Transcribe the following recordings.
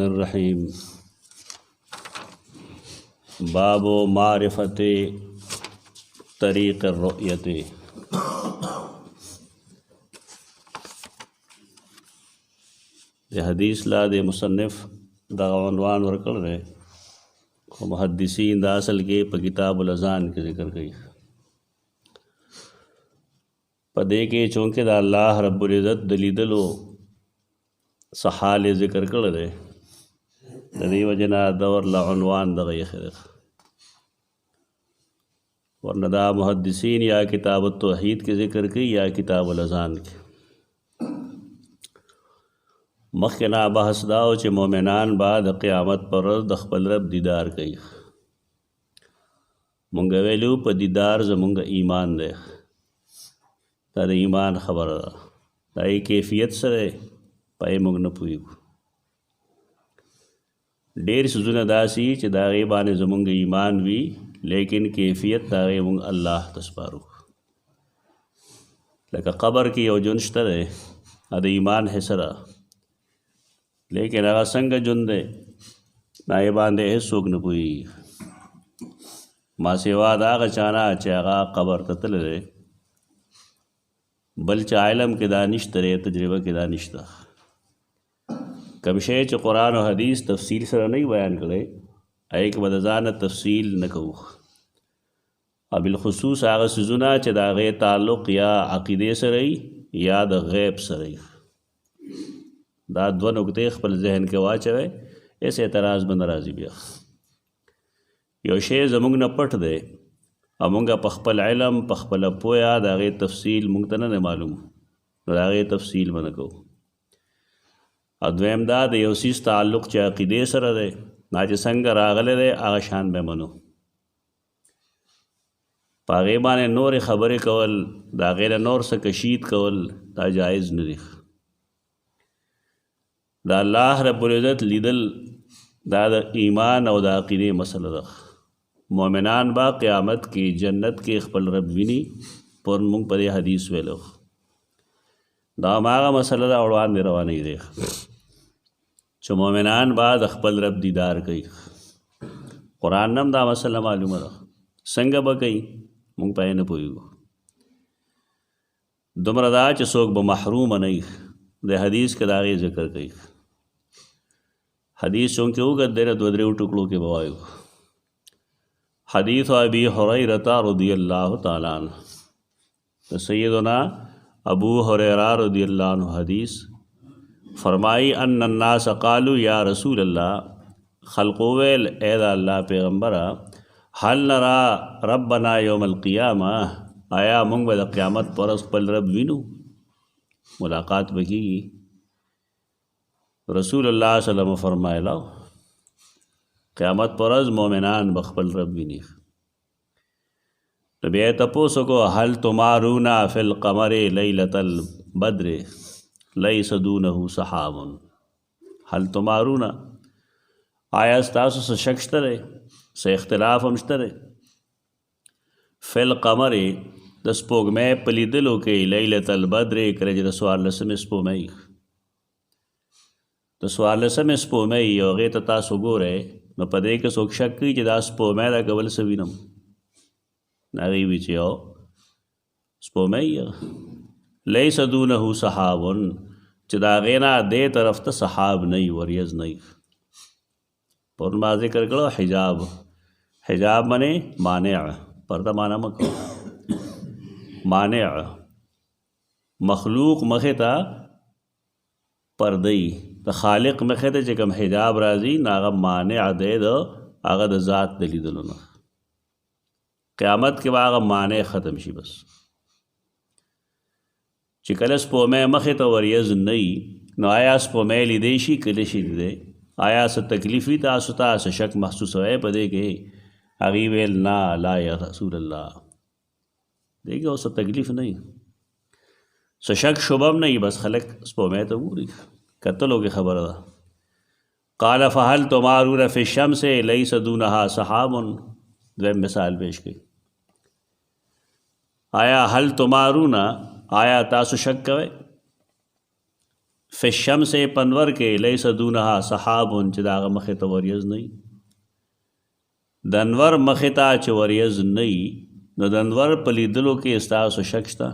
الرحمن الرحیم باب معرفت طریق الرؤیت. د حدیث لا د مصنف دا عنوان ورکړ دی خو محدثین دا اصل کې په کتاب الاذان کې ذکر کوي. په دې کې چونکې د الله رب العزت د لیدلو صحال ذکر کړی دی د دې وجه نه دا ورله عنوان دغه ایښی دی. ورنه دا محدثین یا کتاب التوحید کې ذکر کوي یا کتاب الاذان کې. مخکې نه بحث دا و چې مؤمنان به د قیامت پر ورځ د خپل رب دیدار کوي. مونږ ویلو په دیدار زمونږ ایمان دی. دا د ایمان خبره ده. دا یې کیفیت سره پای مونږ نه پوهېږو. ډېر څیزونه داسې چې د هغې باندې زمونږ ایمان وي لیکن کیفیت د هغې مونږ الله ته سپارو. لکه قبر کې یو ژوند شته دی د ایمان حصه ده لیکن هغه څنګه ژوند دی د هغې باندې هېڅوک نه پوهېږي ما سوا د هغه چا نه چې هغه قبر ته تللی دی بل چې علم کې دا نشته دی تجربه کې دا نشته. کوم شی چې قرآن او حدیث تفصیل سره نه بیان کړی هغې کې به د ځانه تفصیل نه کوو او بالخصوص هغه څیزونه چې د هغې تعلق یا عقیدې سره یا د غیب سره دا دوه نقطې خپل ذهن کې واچوئ هېڅ اعتراض به نه راځي. بیا یو شی زموږ نه پټ دی او موږ په خپل علم په خپله پوهه د هغې تفصیل موږ ته نه دی معلوم نو د هغې تفصیل به نه کوو. او دویم دا د یو څیز تعلق چې عقیدې سره دی دا چې څنګه راغلی دی هغه شان به منو. په هغې باندې نورې خبرې کول د هغې نه نور څه کشید کول دا جایز نه دي. د الله رب العزت لیدل دا د ایمان او د عقیدې مسله ده. مؤمنان به قیامت کې جنت کې خپل رب ویني پر موږ په دې حدیث ویلو دا هماغه مسله ده وړاندې روانې دی چې مؤمنان به د خپل رب دیدار کوي. قرآن هم دا مسله معلومه ده څنګه به کوي موږ پې نه پوهېږو. دومره دا چې څوک به محروم نه وي د حدیث کې د هغې ذکر کوي. حدیث چونکې اوږد دی دوه درېو ټکړو کې به وایو. حدیث ابی هریرة رضی اللہ تعالی عنہ سیدنا ابو ہریرہ رضی اللہ عنہ حدیث فرمائی ان الناس قالوا یا رسول اللہ خلق ویل اے دا اللہ پیغمبرہ حل نرا ربنا یوم القیامہ آیا مونږ به د قیامت پر ورځ خپل رب وینو ملاقات به کېږي. رسول الله صلی الله علیه وسلم فرمایله قیامت پر ورځ مؤمنان به خپل رب ویني. نو بیا یې تپوس وکړو هل تمارون فی القمر لیلة البدر لیس دونه سحاب. هل تمارون آیا ستاسو څه شک شته دی څه اختلاف هم شته دی فی القمر د سپوږمۍ په لیدلو کې لیلة البدر کله چې د څوارلسمې سپوږمۍ د څوارلسمې سپوږمۍ یو هغې ته تاسو ګورئ نو په دې کې څوک شک کوي چې دا سپوږمۍ دا کول څه وینم هغې وي چې یو سپوږمۍ لیس دونه سحاب چې د هغې نه دې طرف ته سحاب نه وي وریځ نه وي. پرون ما ذکر کړو حجاب حجاب منې مانع پرده معنا مه کوو مانع مخلوق مخې ته پرده وي د خالق مخې ته چې کوم حجاب راځي نو هغه مانع دی د هغه د ذات د لیدلو نه. قیامت کې به هغه مانع ختم شي. بس چې کله سپوږمۍ مخې ته وریځ نه وي نو آیا سپوږمۍ لیدی شي کله شي لیدی آیا څه تکلیف وي تاسو ته څه شک محسوسوئ په دې کې هغې ویل نه لا یا رسول الله دې کې اوس تکلیف نه وي څه شک شبه هم نه وي بس خلک سپوږمۍ ته ګوري کتلو کې خبره ده. قال فهل تمارون فی الشمس لیس دونها سحاب. دویم مثال پیش کړي آیا هل تمارون آیا تاسو شک کوئ فی الشمس پنور کې لیس دونها سحاب چې د هغه مخې ته وریځ نه وي. د انور مخې ته چې وریځ نه وي نو د انور په لیدلو کې ستاسو شک شته؟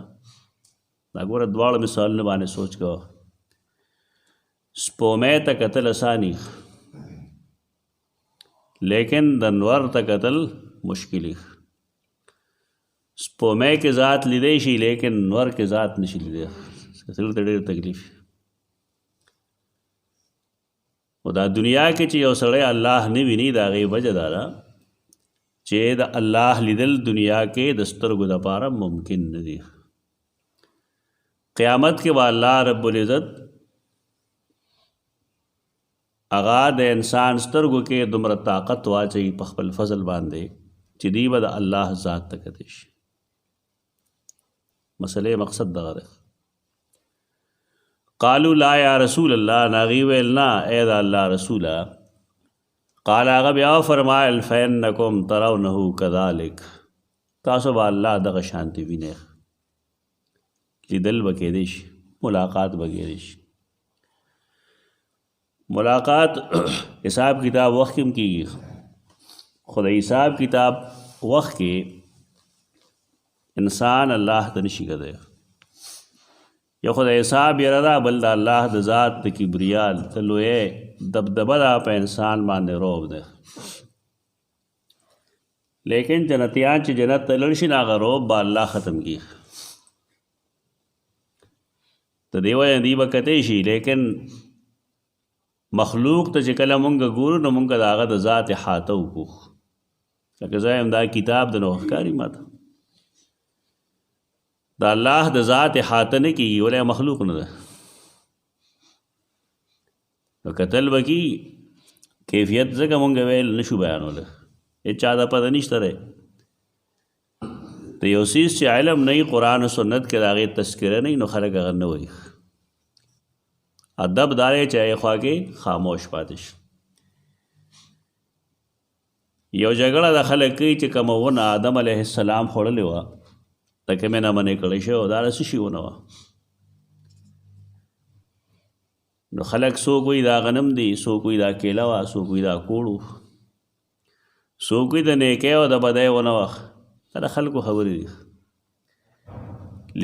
دا ګوره دواړه مثالونه باندې سوچ کوه. سپومې ته کتل اساني لیکن د انور ته کتل مشکلی. سپومې کې ذات لیدی شي لیکن انور کې ذات نشي لیدی، کتل ته ډېر تکلیف. او دا دنیا کې چې یو سړی الله نه ویني د هغې وجه دا ده چې د الله لیدل دنیا کې د سترګو دپاره ممکن نه دي. قیامت کې به الله رب العزت هغه د انسان سترګو کې دومره طاقت واچوي په خپل فضل باندې چې دی به د الله ذات ته کتی شي. مسئلې مقصد دغه دی. قالو لا یا رسول الله، ناغي ویل نه اے د الله رسوله. قال هغه بیا فرمایل فإنکم ترونه کذلک، تاسو به الله دغه شانتي وینئ. لیدل به کېدی شي، ملاقات به کېدی شي. ملاقات حساب کتاب وخت کې هم کېږي، خو د حساب کتاب وخت کې انسان الله ته نشي کتلی. یو خو د حساب یره ده، بل د الله د ذات د کبریا د لویۍ دبدبه ده په انسان باندې روب ده. لیکن جنتیان چې جنت ته لاړ شي نو هغه روب به الله ختم کړي. د دې وجې دوی به کتی شي، لیکن مخلوق ته چې کله مونږ ګورو نو مونږ د هغه د ذات احاطه وکړو. لکه زه یم دا کتاب د نو ښکاري ماته د الله د ذات احاطه نه کېږي، ولی مخلوق نه ده. نو کتل به کی کیفیت ځکه مونږ ویل نشو بیانولی، هېڅ چا ته پته نشته دی. د یو څیز چې علم نه وي قرآن و سنت کې د هغې تذکره نه وي نو خلک هغه نه وایي. ادب دا دی چې هغې خوا کې خاموش پاتې شي. یو جګړه د خلک کوي چې کومه ونه آدم علیه السلام خوړلې وه د کومې نه منې کړی شوی و، دا څه شي ونه وه. نو خلک څوک وایي دا غنم دی، څوک وایي دا کیله وه، څوک وایي دا کوړ و، څوک وایي د نیکۍ او د بدۍ ونه وه. دا د خلکو خبرې دي.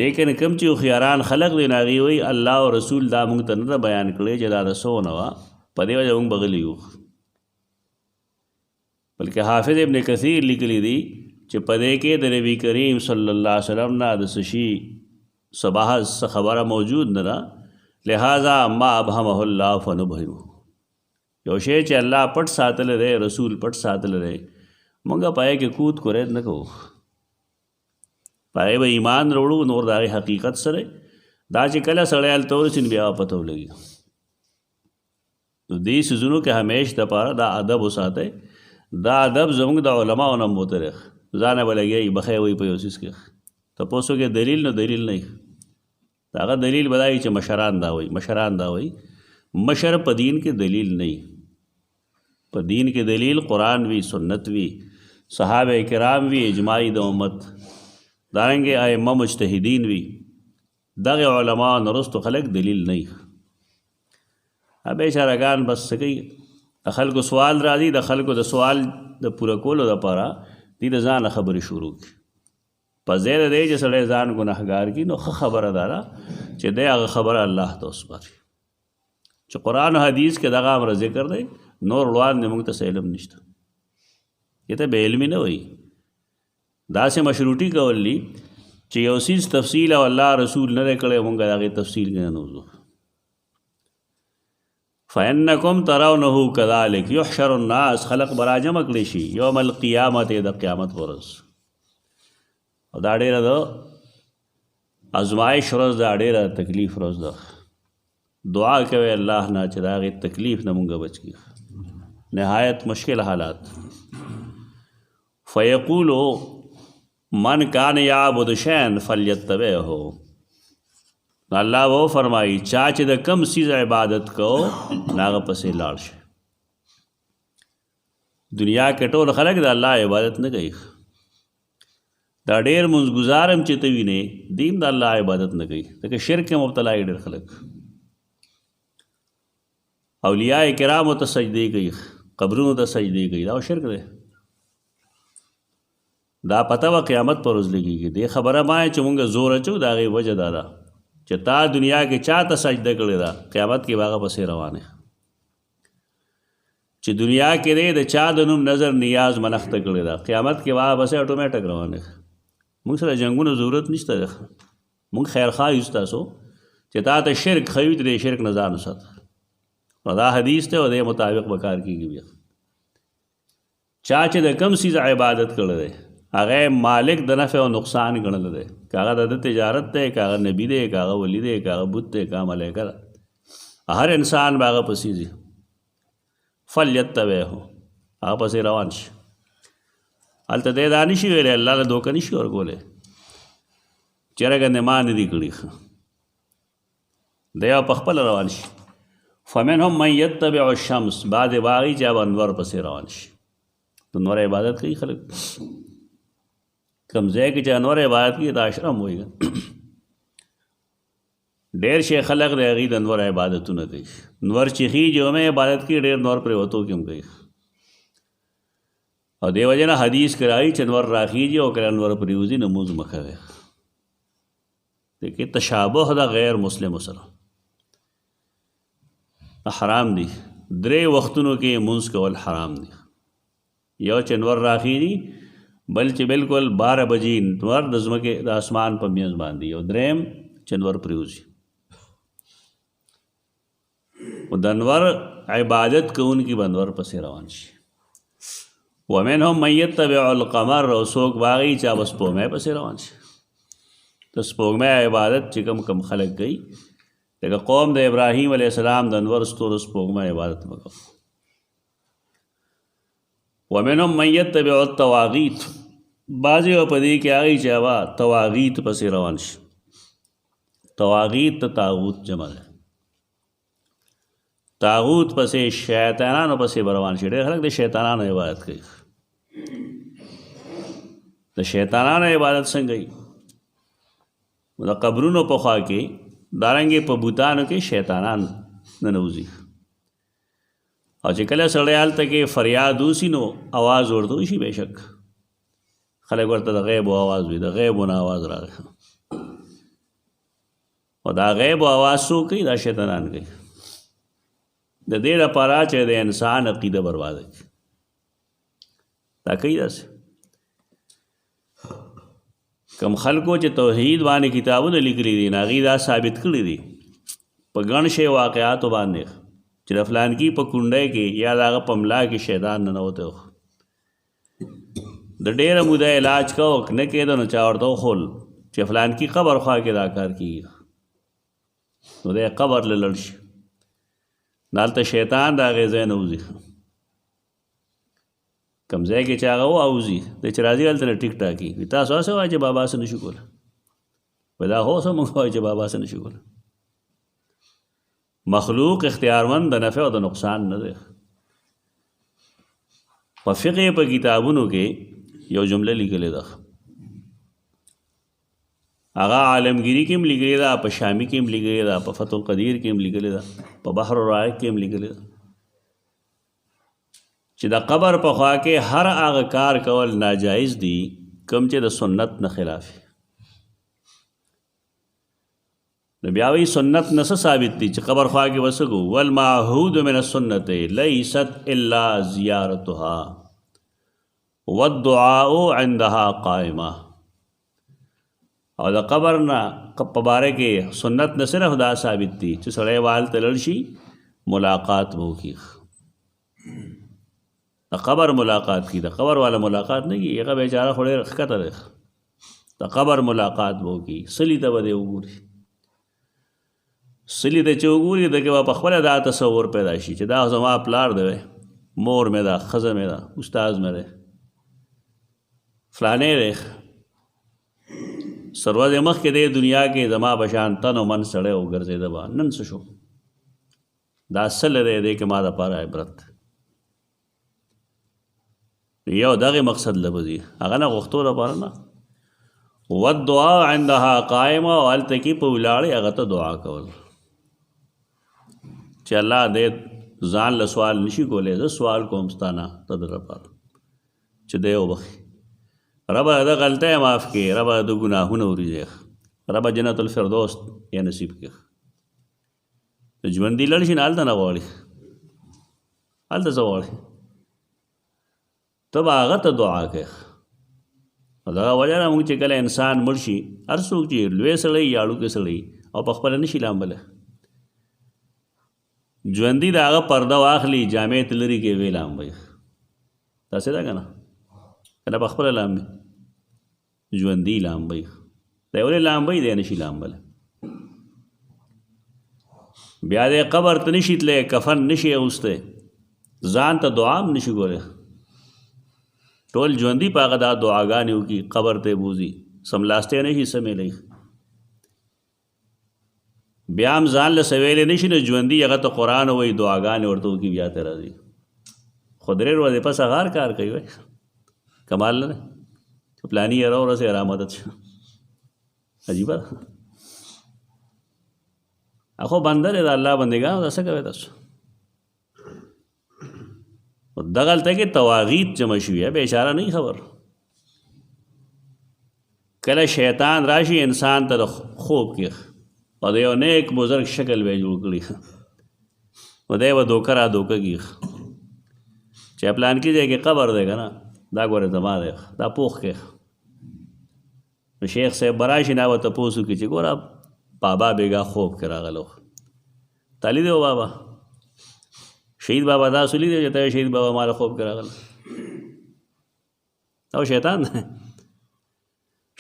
لیکن کوم چې هوښیاران خلک دی نو هغې وایي الله او رسول دا موږ ته نه ده بیان کړی چې دا د څه ونه وه، په دې وجه موږ به غلي یو. بلکې حافظ ابن کثیر لیکلی دی چې په دې کې د نبي کریم صلی الله علیه وسلم نه د څه شي څه بحث څه خبره موجود نه ده، لہذا ما ابهمه الله فنبهمه. یو شی چې الله پټ ساتلی دی، رسول پټ ساتلی دی، موږ پای کې کود کورید نه کوو. پای به ایمان راوړو نور د هغې حقیقت سره دا چې کله سړی هلته ورسي نو بیا پته ولګي. نو دې څیزونو کې همیش دپاره دا ادب وساتئ. دا ادب زموږ د علماو نه مترخ ځانه به لګیایي بخی وایي په یو څیز کې تپوسو کې دلیل نو دلیل نه وي. د هغه دلیل به دا وي چې مشران دا وایي، مشران دا وایي. مشر په دین کې دلیل نه وي. په دین کې دلیل قرآن وي، سنت وي، صحابه کرام وي، اجماعي د امت، دارنګې ائمه مجتهدین وي. دغه علما نه وروستو خلک دلیل نه وي. بیچارهګان بس څه کوي، د خلکو سوال راځي، د خلکو د سوال د پوره کولو دپاره دوی د ځانه خبرې شروع کړي. په ځای د دی چې سړی ځان ګناهګار کړي نو ښه خبره دا ده چې دی هغه خبره الله ته وسپاري. چې قرآن و حدیث کې دغه امر ذکر دی، نور وړاندې موږ ته څه علم نشته. دې ته بې علمي نه وایي. داسې مشروطي کول دي چې یو څیز تفصیل او الله رسول نه دی کړی، موږ د هغې تفصیل کې نه وځو. فإنکم ترونه کذلک یحشر الناس، خلق به راجمع کړی شي یوم القیامت، د قیامت په ورځ. او دا ډېره د ازمایش ورځ ده، ډېره تکلیف ورځ ده. دعا کوئ الله نه چې د هغې تکلیف نه مونږ بچ کړي. نهایت مشکل حالات. فیقولو من کان یعبد شیئا فلیتبعه، الله وہ فرمائی چا چې د کم سیز عبادت کو ناغه پسې لاړ شي. دنیا کې ټول خلک د الله عبادت نه کوي. دا ډېر منځګزارم چې ته وینې دیم د الله عبادت نه کوي، ځکه شرک کې مبتلا یې ډېر خلک. اولیاء کرامو ته سجدې کوي، قبرونو ته سجدې کوي، دا شرک دی. دا پته به قیامت پر ورځ لګېږي. دې خبره باندې چې مونږ زور اچو د هغې وجه دا ده چې تا دنیا کې چا ته سجده کړې ده، قیامت کې به هغه پسې روانې. چې دنیا کې دی د چا د نوم نظر نیاز منښته کړې ده، قیامت کې به هغه پسې اټومیټک روانې. مونږ سره جنګونو ضرورت نشته ده. مونږ خیرخواه یو ستاسو چې تا ته شرک ښوي ته د شرک نه ځان وساته. نو دا حدیث دی او دې مطابق به کار کېږي. بیا چا چې د کم څیز عبادت کړی دی هغه مالک د نفع او نقصان ګڼلی دی، که هغه د تجارت دی، که هغه نبي دی، که هغه ولی دی، که هغه بت دی، که هغه ملایکه ده، هر انسان به هغه پسې ځي. فلیتبعه، هغه پسې روان شي. هلته دی دا نشي ویلی الله له دوکه نشي ورکولی چې رګندې ما نه دي کړي. دی به په خپله روان شي. فمنهم من یتبع الشمس، بعضې به هغوی چې به انور پسې روان شي. د انور عبادت کوي خلک. کم ځای کې چې انور عبادت کوي دا اشرم وایي. ډېر شي خلک د هغوی د انور عبادتونه کوي. نور چې خیږي هم عبادت کوي، ډېر نور پرېوتو کې هم کوي. او دې وجې نه حدیث کې راغلي چې انور راخیږي او کله انور پرېوځي نمونځ مه کوئ. دې کې تشابه ده غیر مسلمو سره. حرام دي. 3 وختونو کې مونځ کول حرام دي. یو چې انور راخیږي، بل چې بالکل 12 بجې انور د ځمکې د اسمان په منځ باندې، او دریم چې انور پرېوځي. او د انور عبادت کوونکي به انور پسې روان شي. ومنهم من یتبع القمر، او څوک به هغوی چې به سپوږمۍ پسې روان شي. د سپوږمۍ عبادت چې کم خلک کوي، لکه قوم د ابراهیم علیه السلام د انور ستورو سپوږمۍ عبادت وکړو. ومنهم من یتبع الطواغیت، بعضې به په دې کې هغوی چې به طواغیت پسې روان شي. طواغیت ته طاغوت جمع ده. طاغوت پسې شیطانانو پسې به روان شي. ډېر خلک د شیطانانو عبادت کوي. د شیطانانو عبادت څنګه وي؟ د قبرونو په خوا کې دارنګې په بوتانو کې شیطانان ننوځي. او چې کله سړی هلته کې فریاد وسي نو آواز ورته وشي. بېشک خلک ورته د غیبو آواز وي، د غیبو نه آواز راغی. او دا غیبو آواز څوک کوي؟ دا شیطانان کوي. د دې لپاره چې د انسان عقیده برباده کړي. دا کوي داسې. کم خلکو چې توحید باندې کتابونه لیکلي دي، هغوی دا ثابت کړي دي په ګڼ شی واقعاتو باندې چې د فلانکي په کونډۍ کې یا د هغه په ملا کې شیطان ننوتی و. د ډېره موده علاج کو نه کېده نو چا ورته وښول چې فلانکي قبر خوا کې دا کار کېږي، نو دی قبر له لړ شي. هلته شیطان د هغې ځای نه وځي. کم ځای کې چې هغه واوځي دی چې راځي هلته نه ټیک ټاکي. وي تاسو هسې وایئ چې بابا څه نشو کولی. وایي دا خو څه مونږ وایو چې بابا څه نشو کولی. مخلوق اختیارمند د نفع او د نقصان نه دی. په فقه په کتابونو کې یو جمله لیکلې ده، هغه عالمگیری کې هم لیکلې ده، په شامی کې هم لیکلې ده، په فتح القدیر کې هم لیکلې ده، په بحر الرائق کې هم لیکلې ده چې د قبر په خوا کې هر هغه کار کول ناجایز دي کوم چې د سنت نه خلاف. نو بیا وایي سنت نه څه ثابت دي چې قبر خوا کې وسګو. والمعهود من السنت لیست الا زیارتها والدعاء عندها قائمه. او د قبر نه په باره کې سنت نه صرف دا ثابت دي چې سړی والته لاړ شي ملاقات به وکړي. د قبر ملاقات کی، د قبر والا ملاقات نه کی، هغه بیچاره خو ډېر ښکته دی. د قبر ملاقات به وکړي. سلي ته به دی وګوري. سلي ته چې وګوري د کې به په خپله دا تصور پیدا شي چې دا زما پلار دی، مور مې ده، ښځه مې ده، استاد مې دی، فلانی دی. سروزې مخکې دی دنیا کې زما په شان تن و من سړی وګرځېده به، نن څه شو؟ دا سل دی دی کې ما دپاره عبرت. یو دغه مقصد لبځي، هغه نه غوښتو لپاره نه. والدعاء عندها قائمه، او هلته کې په ولاړې هغه ته دعا کول چې الله دې ځان له سوال نشي کولی. زه سوال کوم ستانه ته در لپاره چې دی وبخي. ربه د غلطۍ معاف کړي، ربه د ګناهونه ورېږي، ربه جنت الفردوس یې نصیب کړي. د ژوندي لړ شي نه هلته نه غواړي، هلته څه غواړي؟ ته به هغه ته دعا کوې. دغه وجه نه موږ چې کله انسان مړ شي، هر څوک چې لوی سړی یا اړوکی سړی او په خپله نشي لامبلی، ژوندي د هغه پرده واخلي، جامې ته لرې کړي، ویې لامبوي. داسې ده که نه؟ که نه په خپله لامبي، ژوندي لامبوي. دی ولې لامبوي؟ دی نشي لامبلی. بیا دی قبر ته نشي تللی، کفن نشي اغوستی، ځان ته دعا هم نشي کولی. ټول ژوندي په هغه دا دعاګانې وکړي، قبر ته یې بوځي، سملاستی نشي سمیلی. بیا هم ځان له سویلی نشي نو ژوندي هغه ته قرآن وایي، دعاګانې ورته وکړي، بیا ته راځي. خو درې ورځې پس هغه کار کوي. وای کمال نه دی چې پلاني یې راورسې را مدد شه. عجیبه ده. خو بنده دی، د الله بندګانو دا څه کوئ تاسو؟ دغلته کې تواغیت جمع شوي، بیچاره نه خبر. کله شیطان راشي انسان ته د خوب کې او د یو نیک بزرګ شکل به یې جوړ کړي، نو دی به دوکه را دوکه کي چې پلان کې ځای کې قبر دی که نه، دا ګوره زما دی، دا پوخ کې. نو شیخ صاحب به راشي، نه به تپوس وکړي چې ګوره بابا بیګا خوب کې راغلو، تالی دی و بابا شهید بابا دا سولی دی چې ته شهید بابا مال خوب کې راغله. او شیطان دی.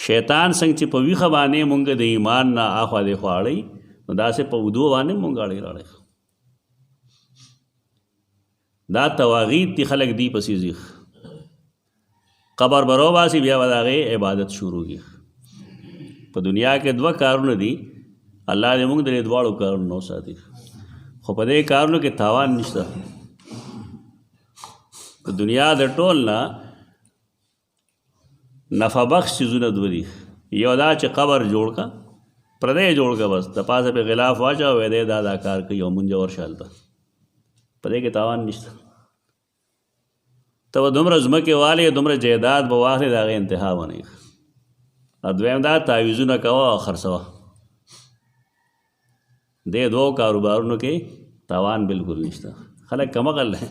شیطان څنګه چې په ویښه باندې مونږ د ایمان نه اخوا دېخوا اړوي، نو داسې په ودو باندې مونږ اړوي راړی. دا تواغیت دي، خلک دی پسې ځي، قبر به راوباسي، بیا به د هغې عبادت شروع کړي. په دنیا کې دوه کارونه دي، الله دې مونږ د دې دواړو کارونو نه وساتي. خو په دې کارونو کې تاوان نشته. د دنیا د ټول نه نفع بخش څیزونه دوه دي. یو دا چې قبر جوړ کا، پردی جوړ کا، بس د پاسه پې غلاف واچوه، وی دی دا کار کوي او مونځه ورشه هلته، په دې کې تاوان نشته. ته به دومره ځمکې والې، دومره جایداد به واخلې، د هغې انتها به نه وي. دویم دا تعویضونه کوه او خرڅوه. دې دوو کاروبارونو کې تاوان بالکل نشته. خلک کمعقل دی.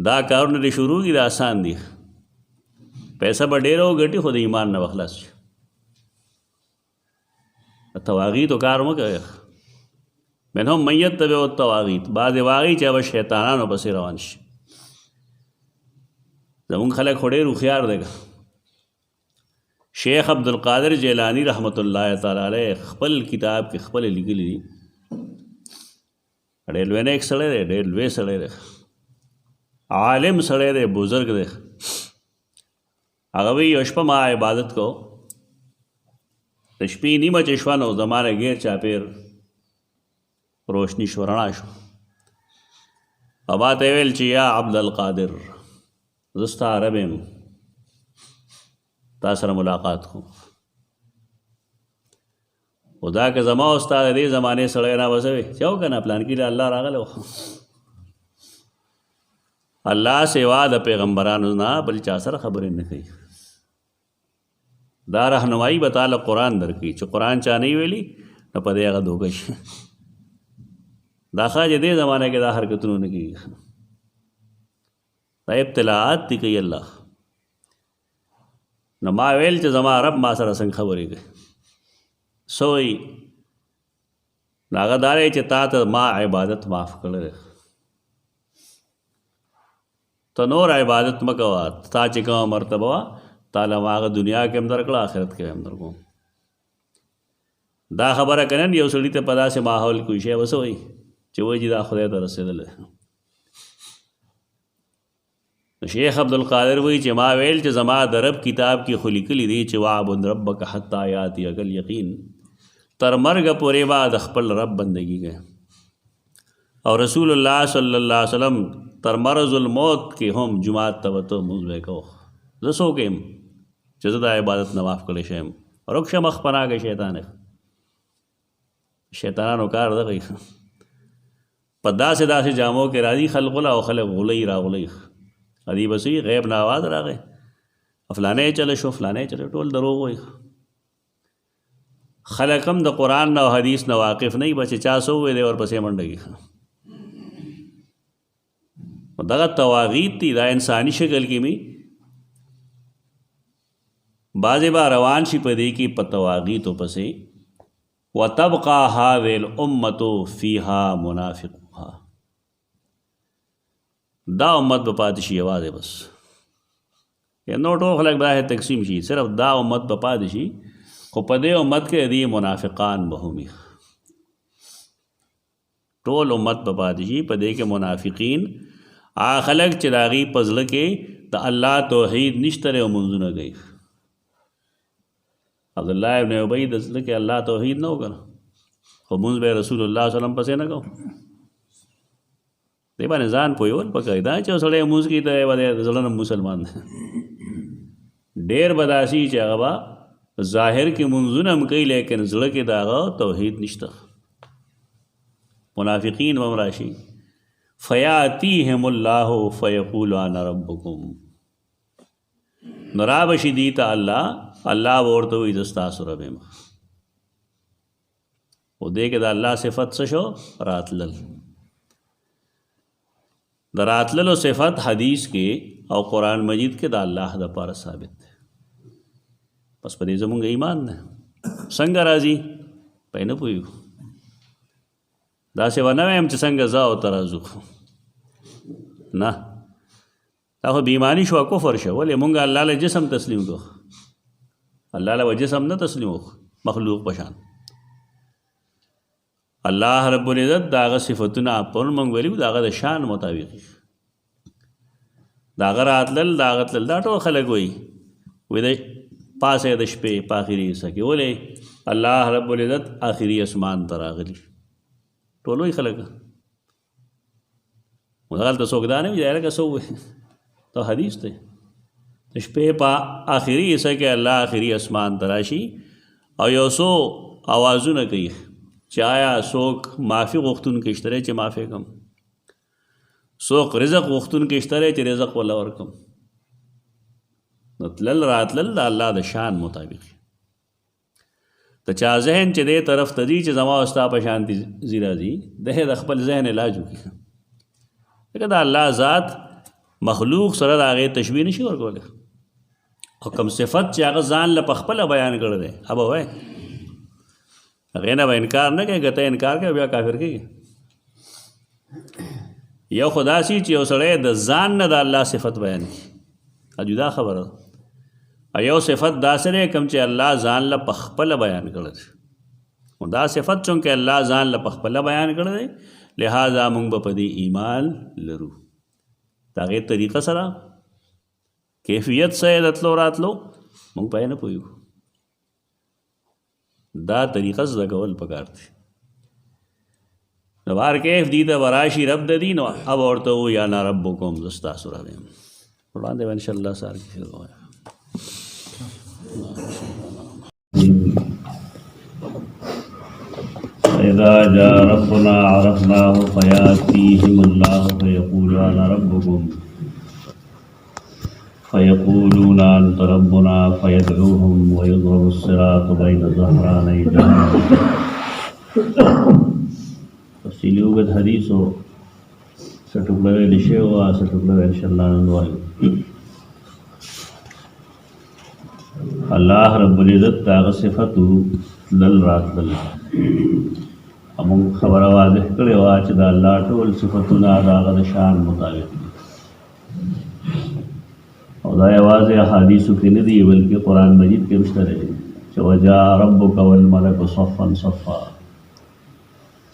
دا کارونه دې شروع کړي، دا آسان دي، پیسه به ډېره وګټي، خو د ایمان نه به خلاص شي. تواغیتو کار مه کوئ. منهم من یتبع التواغیت، بعضې واغي چې به شیطانانو پسې روان شي. زمونږ خلک خو ډېر هوښیار دی. شیخ عبدالقادر جیلانی رحمت الله تعالی علیه خپل کتاب کې خپل لیکلي دي. ډېر لوی نیک سړی دی، ډېر لوی سړی دی، عالم سړی دی، بزرګ دی. هغه وایي یو شپه ما عبادت کو، د شپې نیمه چې شوه نو زما نه غیر چاپېر روشني شو، رڼا شو، او ما ته یې ویل چې یا عبدالقادر زه ستا رب یم، تا سره ملاقات کوم. خو دا که زما او ستا د دې زمانې سړی راوسوي چې او که نه پلان کې الله راغلی و. الله سوا د پیغمبرانو نه بل چا سره خبرې نه کوي. دا رهنمایي به تعالی قرآن درکوي چې قرآن چا نه ویلي نو په دې هغه دوکه شي. دا ښه چې دې زمانه کې دا حرکتونه نه کېږي. دا ابتلاعات دي کوي الله. نو ما ویل چې زما رب ما سره څنګه خبرې کوي. څه وایي؟ نو هغه دا دی چې تا ته ما عبادت معاف کړی دی، ته نور عبادت مه کوه، تا چې کومه مرتبه وه تعالی ما هغه دنیا کې هم درکړه، آخرت کې هم درکوم. دا خبره که نن یو سړي ته په داسې ماحول کې وي شی به څه وایي چې وایي چې دا خدای ته رسېدلی. شیخ عبدالقادر وایي چې ما ویل چې زما د رب کتاب کې خو لیکلي دي چې واعبد ربک حتی یاتیک الیقین، تر مرګه پورې به د خپل رب بندگی کوي. او رسول الله صلی الله علیه وسلم تر مرض الموت کې هم جماعت ته به ته لمونځ به کوه. زه څوک یم چې زه د عبادت نه معاف کړی شم؟ رک شه مخ پناه کوي شیطان. شیطانانو کار دغه په داسې جامو کې راځي خلق له او خلق غلی راغلی ادي بسې غیب نه आवाज راغی فلانه چله شو فلانه چله ټول دروغ وي خلق هم د قرآن نه او حدیث نه واقف نه بچ چا سو وي دی ورپسې منډه دغه تواغیت دي دا انساني شکل کې می بعضې با روان شي په دې کې په تواغیتو پسې وتبقى هذه الامة فيها منافقها دا امت به پاتې شي یوازې بس نو ټول خلک به تقسیم شي صرف دا امت به پاتې شي خو په دې امت کې دې منافقان به هم ټول امت به پاتې شي په دې کې منافقین خلک چې د هغې په زړه کې د الله توحید نشته او منځونه کوي عبدالله ابن ابی د زړه کې الله توحید نه وکړه خو مونځ به رسول الله صلی الله علیه وسلم پسې نه کوو دې باندې ځان پوهول پکار دا چې سړی مونځ کوي ته د زړه نه مسلمان دی ډېر به داسې چې هغه به ظاهر کې منځونه هم کوي لیکن زړه کې د هغه توحید نشته منافقین به هم راشي فیاتیهم الله فیقول انا ربکم نو رابشي دي ته الله ورته وایي زه ستاسو رب یم او دې کې د الله صفت څه شو راتلل د راتللو صفت حدیث کې او قرآن مجید کې د الله د پاره ثابت دی پس په دې زمونږ ایمان نه څنګه راځي پې نه پوهېږو داسې ونه وایم چې څنګه زه او ته راځو نه دا خو بېایماني شوه کفر شو ولې مونږ الله له جسم تسلیم کړو الله له جسم نه تسلیم وکړو مخلوق په شان الله رب العزت د هغه صفتونه پرون مونږ ویلي د هغه د شان مطابق د هغه راتلل د هغه تلل دا ټول خلک وایي وایي د پاسه د شپې په آخري حصه کې ولې الله رب العزت آخري اسمان ته راغلی ټول وایي خلک هغلته څوک دا نه وي هلکه څه ووایي دا حدیث دی د شپې په آخري حصه کې الله آخري اسمان ته راشي او یو څو اوازونه کوي چې آیا څوک معافي غوښتونکی شته دی چې معافي کړم څوک رزق غوښتونکی شته دی چې رزق وله ورکړم نو تلل راتلل د الله د شان مطابق د چا ذهن چې دې طرف ته ځي چې زما او ستا په شانتي ځي راځي د خپل ذهن علاج وکړي ځکه د الله ذات مخلوق سره د هغې تشبیه نشي ورکولی او کوم صفت چې هغه ځان له په خپله بیان کړی دی هغه وایي هغې نه به انکار نه کوي که ته انکار کوي بیا کافر کېږي یو خو داسې چې یو سړی د ځان نه د الله صفت بیان کړي جدا خبره ده او یو صفت داسې دی کوم چې الله ځان له په خپله بیان کړی دی نو دا صفت چونکې الله ځان له په خپله بیان کړی دی لہذا موږ به په دې ایمان لرو د هغې طریقه سره کیفیت څه یې د تلو راتلو موږ پې نه پوهېږو دا طریقه زده کول پکار دی نو بهر کیف دي ته به راشي رب د دي نو اب ورته ووایي انا ربکم زه ستاسو رب یم وړاندې به انشاءالله سهار کې ووایو فإذا جاء ربنا عرفناه فيأتيهم الله فيقول أنا ربكم فيقولون أنت ربنا فيدعوهم ويضرب الصراط بين ظهراني جهنم تفصیلی اوږد حدیث و څه ټوکړه ویلې شوې وه څه ټوکړه انشاءالله نن وایو الله رب العزت د هغه صفت تلل راتلل موږ خبره واضح کړې وه چې د الله ټول صفتونه د هغه د شان مطابق دي او دا یوازې احادیثو کې نه دي بلکې قرآن مجید کې هم شته دی چې وجاء ربک والملک صفا صفا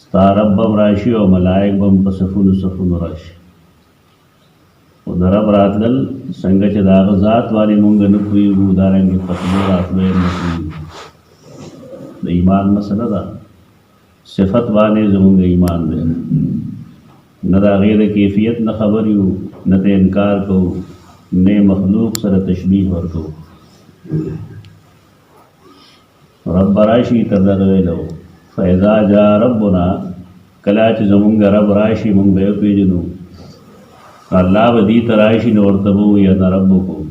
ستا رب به هم راشي او ملائک به هم په صفونو صفونو راشي او د رب راتلل څنګه چې د هغه ذات باندې مونږ نه پوهېږو دارنګې په تلو راتلو یې نه پوهېږو د ایمان مسله ده صفت باندې زمونږ ایمان دی نه د هغې د کیفیت نه خبر یو نه ته انکار کوو نه مخلوق سره تشبیه ورکوو رب راشي تر دغه ویلو فاذا جاء ربنا کله چې زمونږ رب راشي مونږ به یې وپېژنو. الله به دې ته راشي نو ورته به ووایي انا ربکم،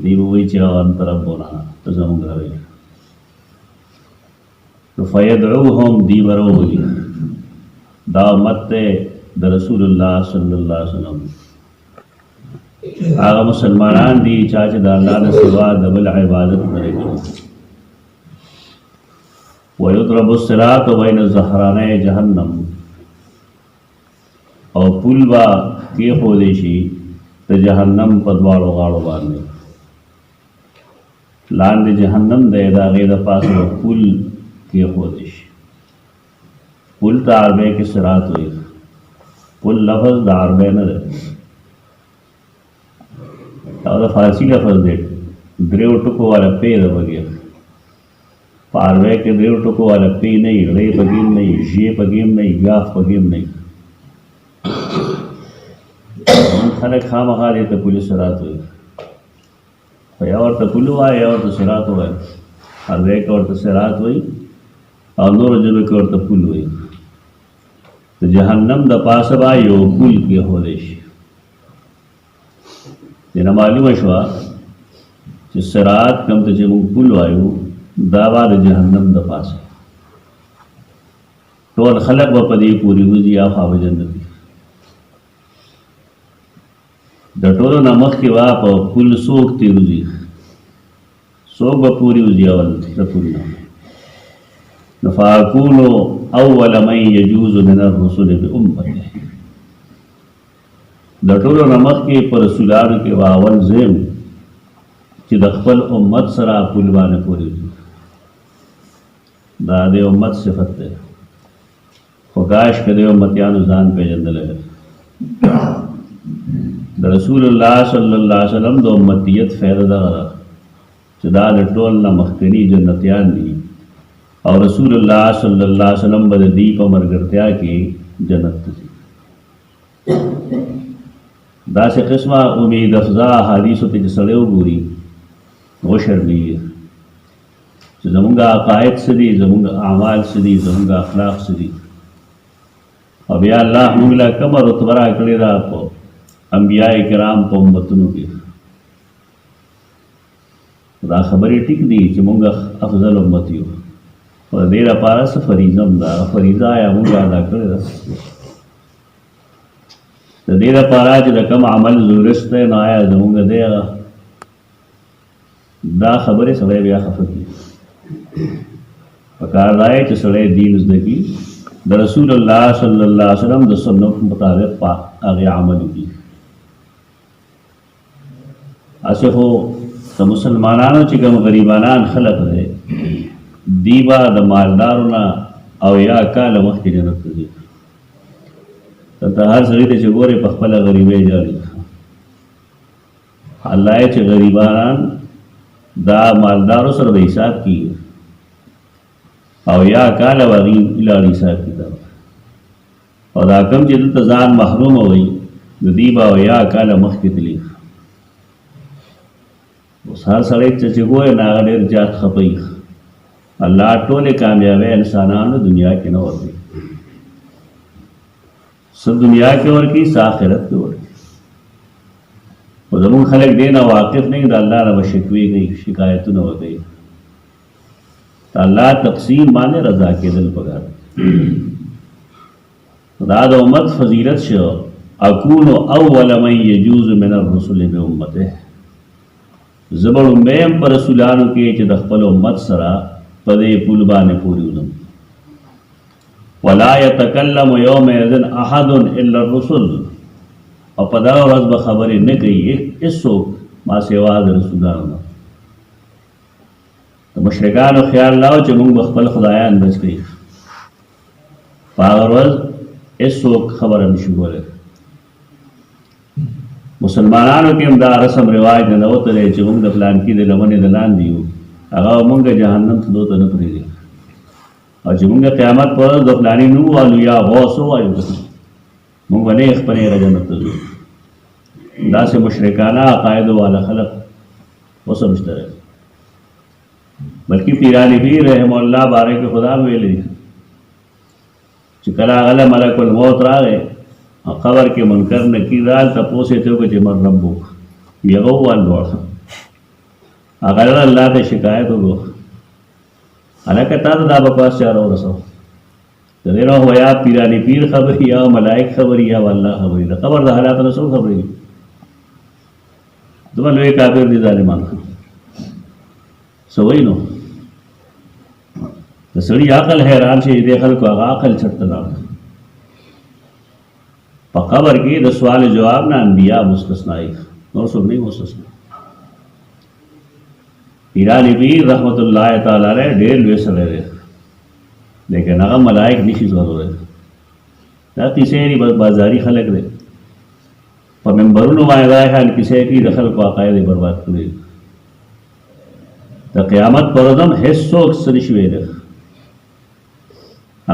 دی به وایي چې انت ربنا، ته زمونږ رب یې. نو فیدعوهم، دی به راوبولي. دا امت دی د رسول الله صلی الله علیه وسلم. هغه مسلمانان دي چا چې د الله نه سوا د بل عبادت نه کوي. ويضرب الصراط بین الظهراني جهنم، او پل با کېښودی شي د جهنم په دواړو غاړو باندې. لاندې جهنم دی، د هغې د پاسه به پل کېښودی شي. پل ته عربی کې صراط وایي. پل لفظ د عربی نه دی، او د فارسی لفظ دی. دریو ټکو والا پی ده پکې. په عربی کې دریو ټکو والا پی نه وي، ړی پکې هم نه وي، ژې پکې هم نه وي، ګاف پکې هم نه وي. خلک خامخا دې ته پل صراط وایي. خو یا ورته پل وایي یا ورته صراط وایي. عربی کې ورته صراط وایي او نورو ژبو کې ورته پل وایي. د جهنم د پاسه به یو پل کېښودی شي. دې نه معلومه شوه چې صراط کوم ته چې موږ پل وایو دا به د جهنم د پاسه. ټول خلک به په دې پورې وځي، هاخوا به جنت وي. د ټولو نه مخکې به په پل څوک تېر وځي، څوک به پورې وځي اول د پل نه. نو فاکونو اول من یجوز من الرسل بامته، د ټولو نه مخکې په رسولانو کې به اول زم چې د خپل امت سره پل باندې پورې وځي. دا د امت صفت دی. خو کاش که د امتیانو ځان پېژندلی وی. د رسول الله صلی الله علیه وسلم د امتیت فایده دغه ده چې دا د ټول نه مخکني جنتیان دي، او رسول الله صلی الله علیه وسلم به د دې په ملګرتیا کې جنت ته ځي. داسې قسمه امید افزا احادیثو ته چې سړی وګوري وشرمېږي چې زمونږ عقاید څه دي، زمونږ اعمال څه دي، زمونږ اخلاق څه دي. او بیا الله موږ له کومه رتبه راکړې ده په انبیاء کرام په امتونو کې. دا خبرې ټیک دي چې موږ افضل امت یو، خو د دې لپاره څه فریضه هم ده. فریضه یا موږ ادا کړې ده. د دې لپاره چې د کوم عمل ضرورت دی نو آیا زمونږ دی هغه، دا خبرې سړی بیا خفه کړي. پکار دا چې سړی دین زده کړي، د رسول الله صلی الله علیه وسلم د سنت مطابق هغې عمل وکړي. هسې خو د مسلمانانو چې کوم غریبانان خلک دی، دی به د مالدارو نه او یا کاله مخکې جنت ته ځي. دلته هر سړي ته چې ګورې په خپله غریبۍ جاري. الله یې چې غریبانان دا مالدارو سره به حساب کېږي او یا کاله به هغوی لاړ حساب کتاب. او دا کوم چې دلته ځان محرومه وي د دې به یا کاله مخکې تلي. اوس هر سړی چې ګورې نه هغه ډېر زیات خفه وي. الله ټولې کامیابۍ انسانانو دنیا کې نه ورکوي. څه دنیا کې ورکوي، څه آخرت کې ورکوي. خو زمونږ خلک دې نه واقف نه دي، د الله نه به شکوې کوي، شکایتونه وکوي. د الله تقسیم باندې رضا کېدل پکار. دا د امت فضیلت شو. اکونو اول من یجوز من الرسل بامته، زه به لومړی یم په رسولانو کې چې د خپل امت سره په دې پل باندې پورې وځم. ولا یتکلم یومئذ احد الا الرسل، او په دغه ورځ به خبرې نه کوي هېڅوک ما سوا د رسولانو نه. د مشرکانو خیال دا و چې موږ به خپل خدایان بچ کړي. په هغه ورځ هېڅوک خبره نشي کولی. مسلمانانو کې هم دا رسم رواج ننوتلی چې موږ د فلانکي د لمنې د لاندې یو، هغه موږ جهنم تلو ته نه پرېږدي. او چې موږ قیامت په ورځ د فلاني نوم ووایو یا غوث ووایو، موږ به نه خپلې جنت ته ځو. داسې مشرکانه عقایدو والا خلق اوس هم شته. بلکې پیرانی پیر رحم الله باره کې خدا ویلی چې چې کله هغه ملک الموت راغی قبر کې منکر نکیر رال تپوس یې ته وکړه چې من ربک هغه وویل لوړ هغه الله ته شکایت وکړو هلکه تا ته دا بکواس چا راورسو د دې نه هو یا پیراني پیر خبرې یا ملائک خبرې یا الله خبرې د قبر د حالاتو نه څه خبرې دومره لوی کافر دي ظالمان څه وایي نو د سړي عقل حیران شي دې خلکو هغه عقل چرته راغلی په قبر کې د سوال جواب نه انبیا مستثنا نور څوک نه مستثنا پیرانی پیر رحمت الله تعالی علیه ډېر لوی سړی دی لیکن هغه ملائک نشي زغلولی دا کیسې دي بس بازاري خلک دی په منبرونو باندې دا حال کیسې کوي د خلکو عقاید برباد کړي د قیامت پر ورځ هم هیڅ څوک څه نشي ویلی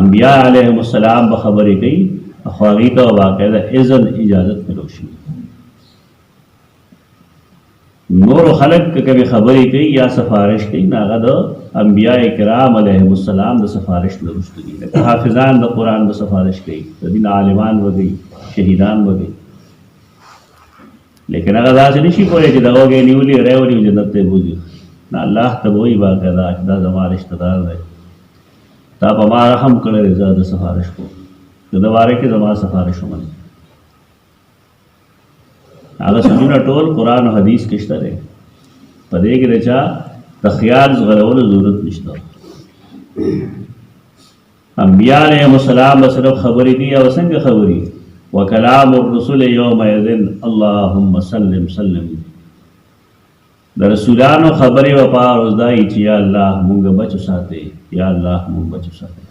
انبیاء علیهم السلام به خبرې کوي خو هغوی ته باقاعده اذن اجازت ملو شي نور خلق که کبھی خبرې کوي یا سفارش کوي نو هغه د انبیاء کرام علیهم السلام د سفارش نه وروسته دي لکه حافظان د قرآن به سفارش کوي د دین عالمان وګي شهیدان وګي لیکن هغه داسې نشي کولی چې دغه وګې نیولي راولي جنت ته بوځي نه الله ته به وایي باقاعده چې دا زما رشته دار دی تا په ما رحم کړی زه د سفارش کوم د ده باره کې زما سفارش ومني هغه سجونه ټول قرآن او حدیث کې شته دی په دې کې د چا د خیال زغلولو ضرورت نشته انبیاء علیهم السلام به صرف خبرې کوي او څنګه خبرې وکلام الرسول یومئذ اللهم سلم سلم د رسولانو خبرې و په روز دا چې یا الله مونږ بچو ساتې یا الله مونږ بچو ساتې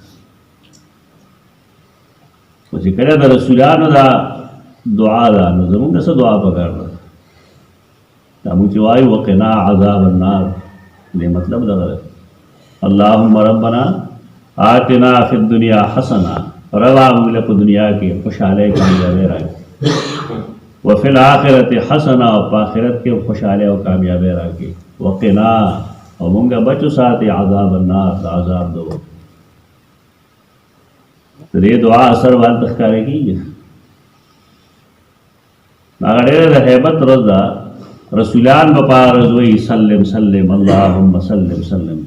خو چې کله د رسولانو دا دعا ده نو زمونږ څه دعا پکار ده دا مونږ چې وایو وقنا عذاب النار دې مطلب دغه ده اللهم ربنا آتنا فی الدنیا حسنه روا مونږ له په دنیا کې خوشحالی کامیابی راکړي وفي الآخرة حسنه او په آخرت کې خوشحالی او کامیابی راکړي وقنا او مونږ بچو ساتي عذاب النار د عذاب دو دې دعا اثر والته ښکاره کېږي هغه ډېره د هیبت ورځ ده رسولان به په هغه ورځ وایي سلم سلم اللهم سلم سلم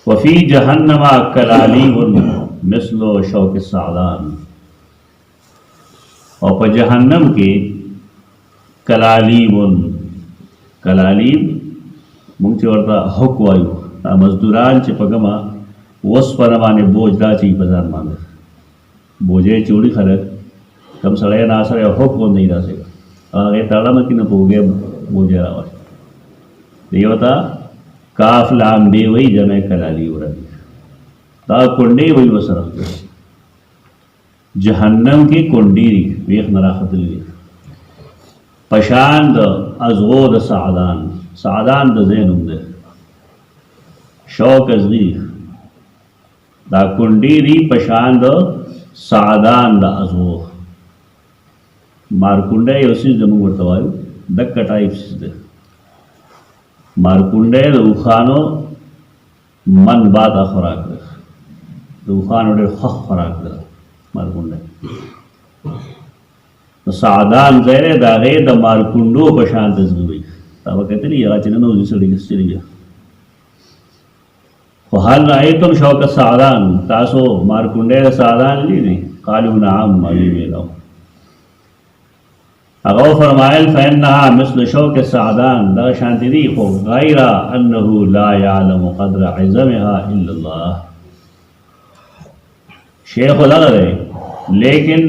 وفي جهنم کلالیب مثل شوک السعدان او په جهنم کې کلالیب مونږ چې ورته حق وایو مزدوران چې په ګمه وسپنه باندې بوج دا چې په ځان باندې بوجې چوړي خلک کم سړی ناسره یو حق غوندې داسې هغې تړه مکې نه په اوږې بوجې راوړي دیو ته کاف لام دی وایي جمع کلالی ورغي دا کونډې وایي ورسره جهنم کې کونډې دي ویښ نه راختلي دي په شان د ازغو د سعدان د ځای نوم دی شوق ازغي دا کونډې دي په شان د سعدان د ازغو مارکونډه یو څیز زموږ ورته وایو دکه ټایپ څیز دی مارکونډه د اوښانو من باده خوراک دی د اوښانو ډېر خوښ خوراک دی مارکونډه د سعدان ځای دی د هغې د مارکونډو په شان د زړه وي تا به کتلي هغه چې ننوځي سړي ګسچلي بیا خو هل رأیتم شوک السعدان تاسو مارکونډه د سعدان لیدي قالوا نعم ویې ویلو هغه فرمایل فإنها مثل شوک السعدان دا شانتی دی خو غیر انه لا يعلم قدر عظمها الا الله شیخ دغه دی لیکن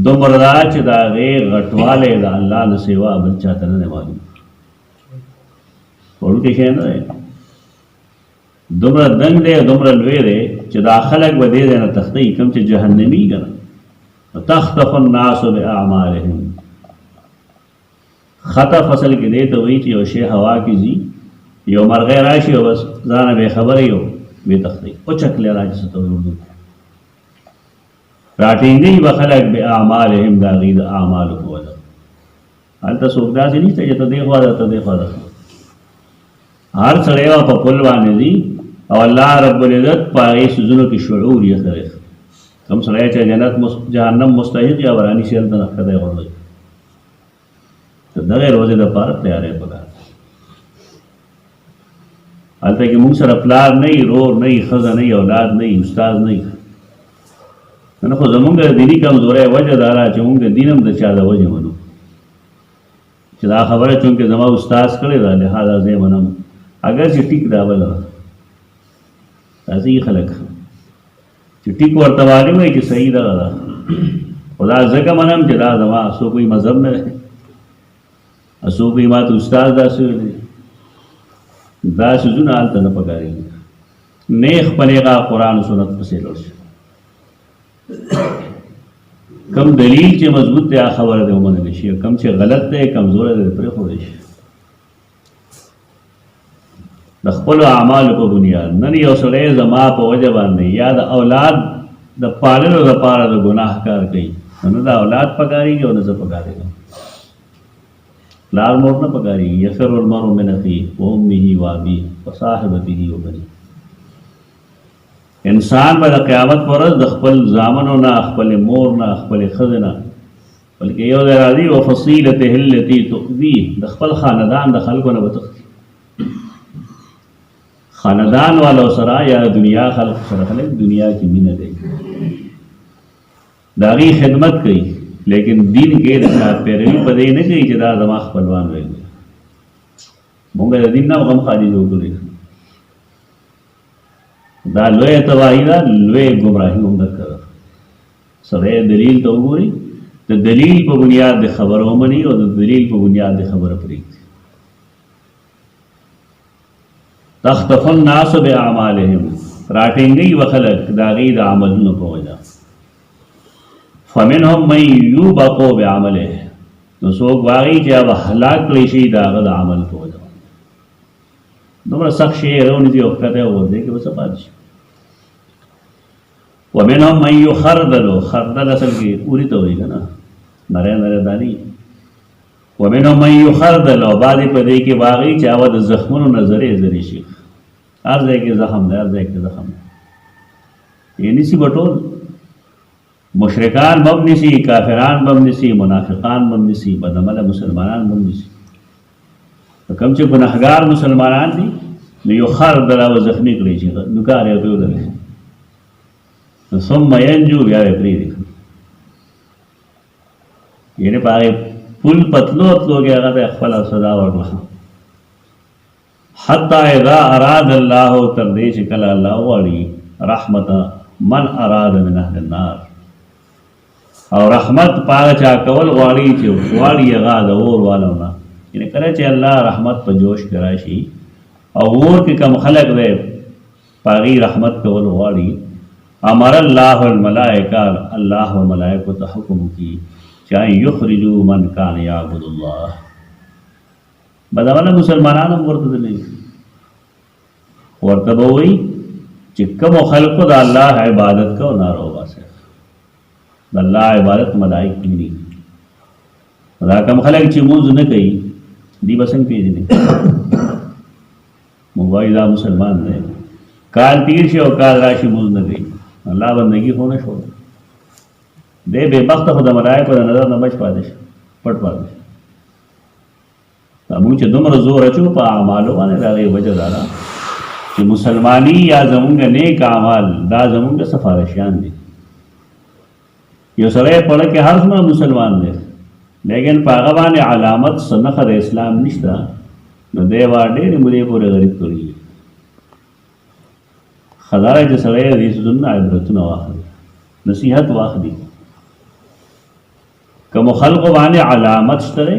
دومره دا چې د هغې غټوالی د الله نه سوا بل چاته نه دی معلوم وړوکی شی نه دی دومره دنګ دی دومره لوی دی چې دا خلک به دې ځای نه تښتوي کوم چې جهنمي که نه تخطف الناس باعمالهم خطف اصل کې دی ته وایي چې یو شی هوا کې ځي یو مرغۍ راشي او بس ځانه بې خبره یو بې تښتوي اوچکلی را چې څه ته وایي اردو کې راټینګوي به خلک باعمالهم د هغوی د اعمالو په وجه هلته څوک داسې نشته چې ته دې خوا ده ته دې خوا ده هر سړی به په پل باندې ځي او الله رب العزت په هغې څیزونو کې شعور یې خرېږي کم سړی چې جهنم مستحق یا ورانی شي هلته نښکته یې غورځوي د دغې روزې دپاره تیاری پکار هلته کې موږ سره پلار نه وي رور نه وي ښځه نه وي اولاد نه وي استاد نه وي نه خو زمونږ د دیني کمزورۍ وجه دا ده چې موږ د دین هم د چا د وجې منو چې دا خبره چونکې زما استاد کړې ده لهذا زه یې منم اگر چې ټیک دا بله ده داسې خلک چې ټیک ورته معلوم وي چې صحیح دغه ده خو دا ځکه منم چې دا زما څوک کوئی مذهب نه دی څوک کوئی ما ته استاد داسې ویلی دا سيزونه هلته نه پکارېږي نیغ په نیغه قرآن و سنت پسې لاړ شي کم دلیل چې مضبوط دی هغه خبره دی ومنلی شي کم چې غلط دی کمزوری دی پرېښودی شي د خپلو اعمالو په بنیاد نن یو سړی زما په وجه باندې یا د اولاد د پاللو دپاره د ګناه کار کوي نو نه د اولاد پکارېږي او نه زه پکارېږم لار مور نه پکارېږي یفر المرء من اخیه وامه وابیه وصاحبته وبنیه انسان به د قیامت پر ورځ د خپل زامنو نه خپل مور نه خپل ښځې نه بلکې یو ځای راځي وفصیلته التي تؤویه د خپل خاندان د خلکو نه به تښتي خاندان والو سره یا دنیا خلق سره خلک دنیا کې مینه دی د هغې خدمت کوي لیکن دین کې د چا پیروي په دې نه کوي چې دا زما خپلوان ویل دی مونږ د دین نه غم خالي جوړ کړی دا لویه تباهي ده لویه ګمراهي هم درته ده سړی دلیل ته وګوري د دلیل په بنیاد د خبره ومني او د دلیل په بنیاد د خبره پرېږدي تخطف الناس باعمالهم راټینګي و خلک د هغې د عملونو په وجه فمنهم من یوبقو بعمله نو څوک واغي چې هغه هلاک کړی شي د هغه د عمل په وجه دومره سخت شی یې راونیسي او ښکته یې وغورځوي که به څه پاتې شي ومنهم من یخردلو خردل اصل کې اوري ته وایي که نه نری نری دانې ومنهم من یخردل او بعضې په دې کې واغي چې هغه د زخمونو نه زرې زرې شي هر ځای کې زخم دی هر ځای کې زخم دی یې نیسي به ټول مشرکان بم نیسي کافران بم نیسي منافقان بم نیسي بدعمله مسلمانان بم نیسي کم چې ګناهګار مسلمانان دي نو یو خردل او زخمي کړی شي نوکار یې ورته ودرېږي ثم ینجو بیا یې پرېږدي یعنې په هغې پل پتلو تلو کې هغه ته خپله سزا ورکړه حتی اذا اراد الله تر دې چې کله الله غواړي رحمت من اراد من اهل النار او رحمت په هغه چا کول غواړي چې غواړي هغه د اور والو نه یعنې کله چې الله رحمت په جوش کې راشي او اور کې کم خلق دی په هغې رحمت کول غواړي امر الله الملائکه الله و ملائکو ته حکم وکړي چې ان یخرجوا من کان یعبد الله بدعمله مسلمانان هم ورته دلی ورته به وایي چې کومو خلقو د الله عبادت کو نارو باسه د الله عبادت ملائک کړي دا کوم خلک چې مونځ نه کوي دی به څنګه پېژني موږ وایو دا مسلمان دی کال تیر شي او کال راشي مونځ نه کوي الله بندګي خو نه شو دی بې بخته خو د ملایکو د نظر نه بچ پاتې شي پټ پاتې شي موږ چې دومره زور اچو په اعمالو باندې د هغې وجه دا ده چې مسلماني یا زمونږ نیک اعمال دا زمونږ سفارشیان دي یو سړی پړه کې هر څومره مسلمان دی لیکن په هغه باندې علامت څه نښه د اسلام نشته نو دی به ډېرې مودې پورې غریب کړي ښه دا دی چې سړی د دې څیزونو نه عبرتونه واخلي نصیحت واخلي کومو خلقو باندې علامت شته دی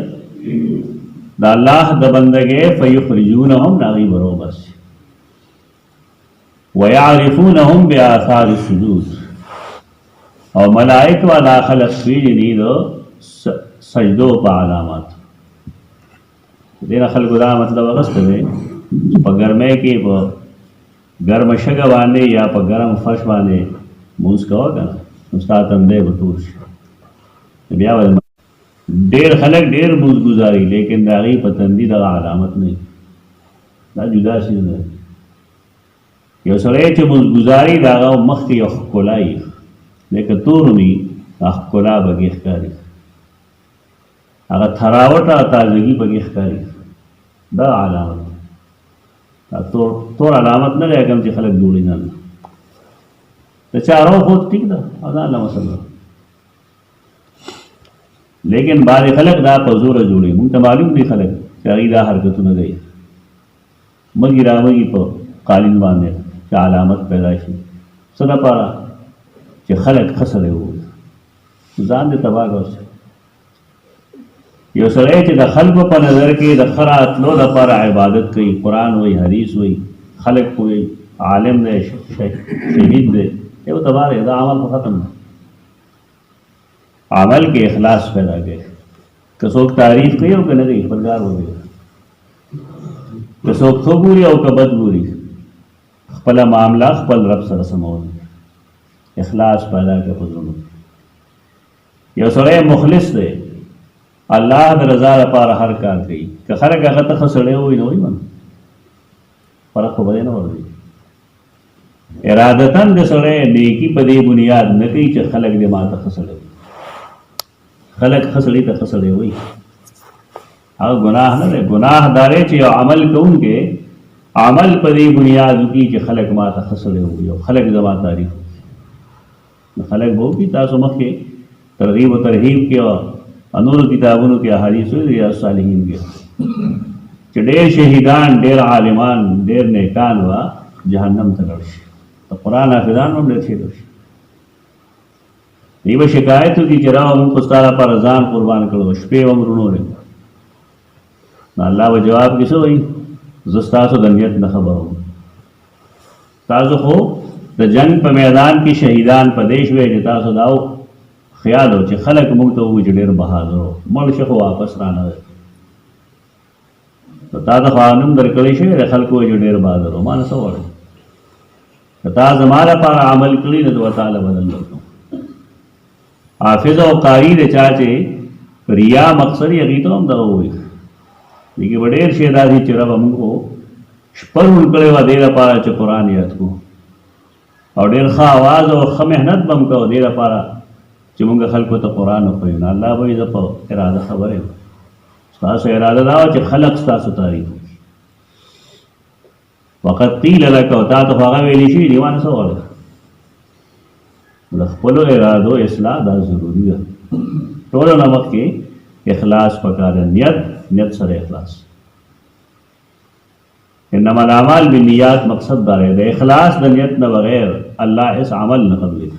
د الله د بندګۍ فیخرجونهم نه هغوی به روباسي ویعرفونهم بآثار السجود او ملائک والا خلق پیژني د سجدو په علامات دې خلکو دا مطلب اغسته دی په ګرمۍ کې په ګرمه شګه باندې یا په ګرم فرش باندې مونځ کوه که نه نو ستا تندی به تور شي بیا به ډېر خلک ډېر مونځ ګزاري لیکن د هغې په تندي دغه علامت نه دا جدا شي نه یو سړی چې مونځ ګزاري د هغه مخ کې یو ښکلا وي لکه تورمی ښکلا پکې ښکاري، هغه تھراوټ او تازګي پکې ښکاري. دا علامت دا تور علامت نه دی کوم چې خلک جوړي نه د چارو خو ټیک ده دا نه مسله، لیکن بعض خلک دا په زوره جوړي. مونږ ته معلوم دي خلک چې هغوی دا حرکتونه کوي مګي رامګي په قالین باندې چې علامت پیدا شي څه دپاره چې خلک ښه سړی ووایي، ځان دې تباه کړ. یو سړی چې د خلکو په نظر کې د ښه راتلو دپاره عبادت کوي، قرآن وایي، حدیث وایي، خلک پوهوي، عالم دی، شهید دی، یو تباه دی، دا عمل خو ختم دی. عمل کې اخلاص پیدا کوي. که څوک تعریف کوي او که نه کوي خپل کار وکړي، که څوک ښه ګوري او که بد ګوري، خپله معامله خپل رب سره سمول، اخلاص پیدا کوي په زړونو. یو سړی مخلص دی، الله د رضا لپاره هر کار کوي، که خلک هغه ته ښه سړی ووایي نو وایي فرق خو به دی نه ورځي. ارادتاً د سړی نیکي په دې بنیاد نه کوي چې خلک دې ما ته ښه سړی وایي، خلک ښه سړي ته ښه سړی وایي، هغه ګناه نه دی. ګناه دا دی چې یو عمل کوونکی عمل په دې بنیاد وکړي چې خلک ما ته ښه سړی وایي او خلک زما تعریف وکړي. نو خلک به وکړي. تاسو مخکې ترغیب و ترهیب کې او نورو کتابونو کې احادیث ریاض صالحین کې چې ډېر شهیدان، ډېر عالمان، ډېر نیکان وه جهنم ته لاړ شي، د قرآن حافظان هم ډېر شي لاړ شي. دی به شکایت وکړي چې را موږ خو ستا لپاره ځان قربان کړو، شپې به مو رڼولې. نو الله به جواب کې څه وایي؟ زه ستاسو د نیت نه خبر وم. تاسو خو د جنګ په میدان کې شهیدان په دې شوې چې تاسو دا خیال و چې خلک موږ ته ووایي چې ډېر بهادر و، مړ شي خو واپس رانه دی. نو تا ته خو نوم درکړی شوی دی، خلکو وایي چې ډېر بهادر و، ما نه څه غواړې؟ که تا زما لپاره عمل کړي نو دوه تعالی بدل درکړم. حافظ او قاری د چا چې ریا مقصد یې هغوی ته هم دغه ووایي. دې کې به ډېر شی دا دي چې ربه موږ خو شپه لمونځ کړی وه دې لپاره چې قرآن یاد کړو، او ډېر ښه اواز او ښه محنت به هم کوو دې لپاره چې مونږ خلکو ته قرآن وښیو. نو الله به وایي زه په اراده خبر یم، ستاسو اراده دا وه چې خلک ستاسو تعریف وکړي. وقد قیل لک، او تا ته خو هغه ویلي شوي دي، ما نه څه غواړې؟ د خپلو ارادو اصلاح دا ضروري ده. ټولو نه مخکې اخلاص پکار دی، نیت سره اخلاص. انما الاعمال بالنیات مقصد دا دی، د اخلاص د نیت نه بغیر الله اس عمل نه قبلوي.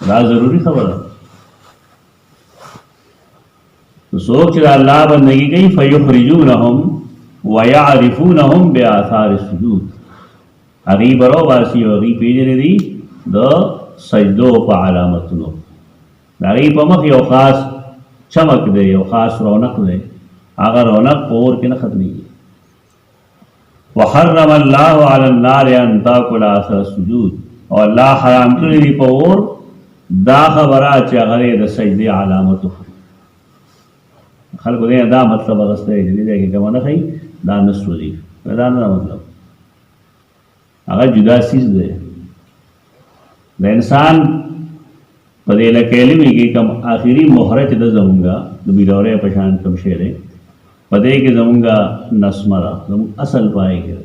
دا ضروری خبره. څوک چې د الله بندګي کوي فیخرجونهم ویعرفونهم بآثار السجود، هغوی به راوباسي او هغوی پېژنې دي د سجدو په علامتونو. د هغوی په مخ یو خاص چمک دی، یو خاص رونق دی، هغه رونق په اور کې نه ختمېږي. وحرم الله علی النار ان تاکل اثر السجود، او الله حرام کړی دی په اور دا خبره چې هغه د سجدې علامت وخوري. خلکو دی دا مطلب اغستی چې دې ځای کې کومه نه ښایي دا نه سوځي، دا نه مطلب، هغه جدا څیز دی. د انسان په دې لکه علمي کې کوم آخري مهره چې ده زمونږه د بیدورۍ په شان کوم شی دی، په دې کې زمونږه نسمه ده، زمونږ اصل پای کې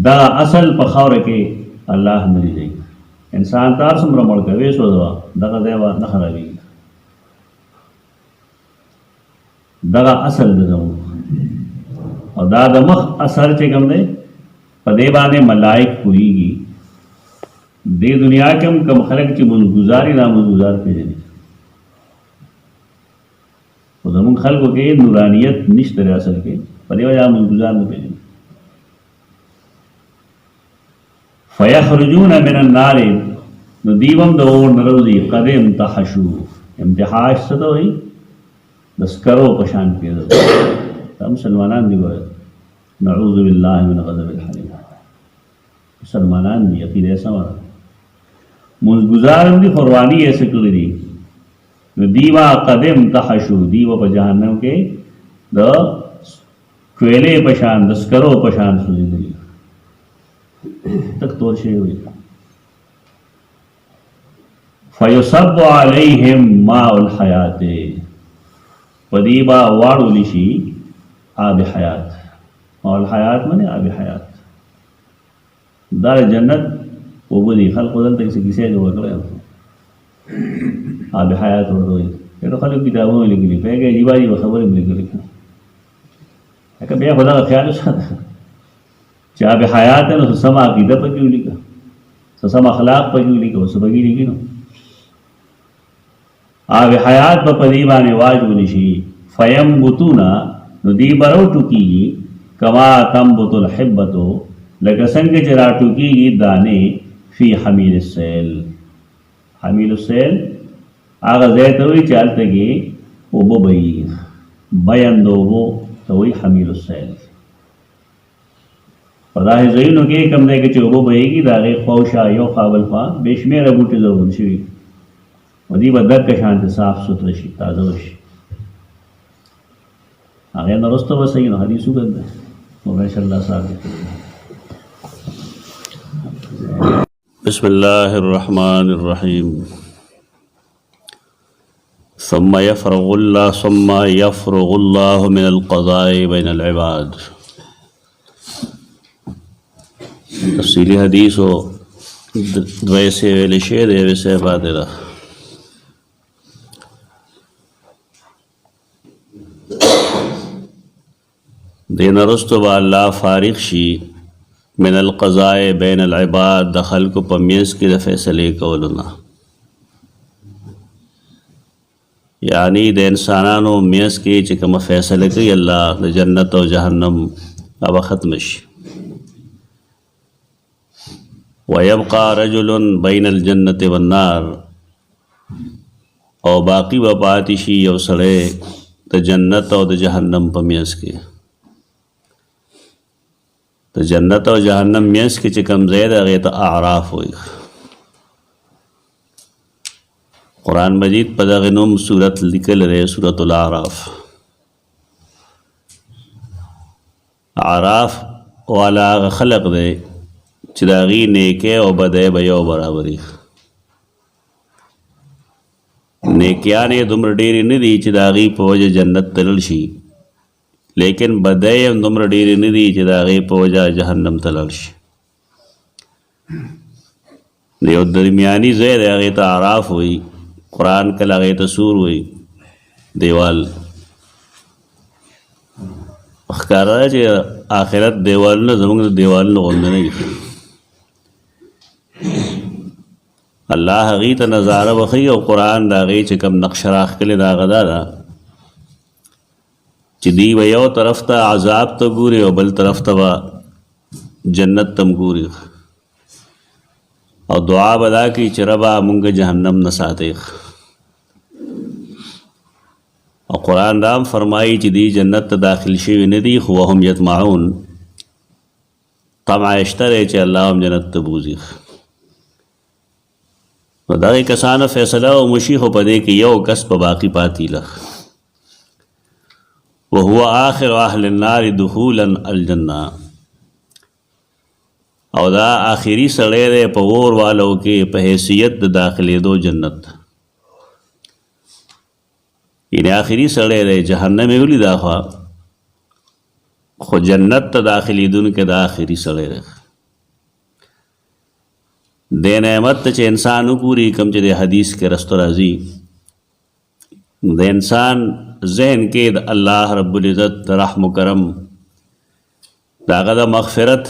دا اصل په خاوره کې الله نه دی. انسان تار څومره مړ کوي سوځوه دغه ځای به نه خرابېږي، دغه اصل د زمونږ. او دا د مخ اثر چې کوم دی په دې باندې ملائک پوهېږي. دې دنیا کې هم کوم خلک چې منځګزاري نامنځګزار پېژني، خو زمونږ خلکو کې نورانیت نشته دی اصل کې، په دې وجه منځګزار نه پېژني. فیخرجون من النار، نو دیو هم د اور نه راوځي. قد امتحشوا، امتحاش څه ته وایي؟ د سکرو په شان کېدل. دا مسلمانان دي ګوره، نعوذ بالله من غضب الحلیم. مسلمانان دي، عقیده یې سمه ده، منځګزار هم دي، خورواني یې څه کړي دي. نو دیوه قد امتحشوا، دیوه په جهنم کې د کویلې په شان، د سکرو په شان سوځېدلي، تک تور شوي وي. فیصب علیہم ماء الحیات، پدیبا واڑو لشی آب حیات. ماء الحیات منے آب حیات. دار جنت وہ بدی خلق دلتا کسی کسی جو کرے آب حیات ورته وي نو خلک کتابونه لیکلي په هغې عجیبه عجیبه خبرې هم لیکلي لکه بیا خو دغه خیال وساته چې آب حیات نو څه سمه عقیده پکې ولیکه څه سم اخلاق پکې ولیکه اوس پکې لیکي نو آب حیات په پدې باندې واجب شي فینبتون نو دی به راوټوکېږي کما تنبت الحبة لکه څنګه چې راټوکېږي دانې فی حمیل السیل. حمیل السیل هغه ځای ته وایي چې هلته کې اوبه بهیږي بیند اوبو ته وایي حمیل السیل. په داسې ځایونو کې کوم ځای کې چې اوبه بهیږي د هغې خواوشا یو خوا بل خوا بې شمېره بوټي ضرور شوي و دوی به دقه شانته صاف سوتره شي تازه وشي هغې نه وروسته به صحیح نو حدیث وګڼه مولانا شاه الله صاحب بسم الله الرحمن الرحيم. ثم يفرغ الله من القضاء بين العباد. تفصیلی حدیث و ویسے ویلشے دے ویسے بادرہ دین رستو با اللہ فارغ شی من القضاء بین العباد د خلکو په منځ کې د فیصلې کولو نه یعنی د انسانانو منځ کې چې کومه فیصله کوي الله د جنت او جهنم هغه ختم شي. ويبقى رجل بین الجنة والنار او باقی به پاتې شي یو سړی د جنت او د جهنم په منځ کې. د جنت او جهنم منځ کې چې کوم ځای دی هغې ته اعراف وایي. قرآن مجید په دغه نوم صورت لیکلی دی سورة الاعراف. اعراف والا هغه خلق دی چې د هغې نیکۍ او بدۍ به یو برابري. نیکیانې دومره ډېرې نه دي چې د هغې په وجه جنت ته لاړ شي لیکن بدۍ هم دومره ډېرې نه دي چې د هغې په وجه جهنم ته لاړ شي. د یو درمیاني ځای دی هغې ته اعراف وایي. قرآن کله هغې ته سور وایي دیوال. ښکاره ده چې آخرت دیوالونه زموږ د دیوالونو غوندې نه وي. الله هغې ته نظاره وښیي او قرآن د هغې چې کوم نقشه راښکلې ده هغه دا ده چې دی به یو طرف ته عذاب ته ګوري او بل طرف ته به جنت ته ګوري او دعا به دا کوي چې ربه مونږ جهنم نه ساتې. او قرآن دا هم فرمایي چې دی جنت ته داخل شوي نه دي خو وهم یطمعون طمع یې شته دی چې الله هم جنت ته بوځي. نو دغې کسانو فیصله ومشي خو په دې کې یو کس په باقي پاتې له وهو آخر اهل النار دخولا الجنه او دا آخري سړی دی په اور والو کې په حیثیت د داخلېدو جنت یعنی آخري سړی دی. جهنم یې ولي دا خو جنت ته داخلېدونکی د آخري سړی دی. دې نعمت ته چې انسان وګوري کوم چې د حدیث کې رستو راځي د انسان ذهن کې د الله رب العزت د رحم و کرم د هغه د مغفرت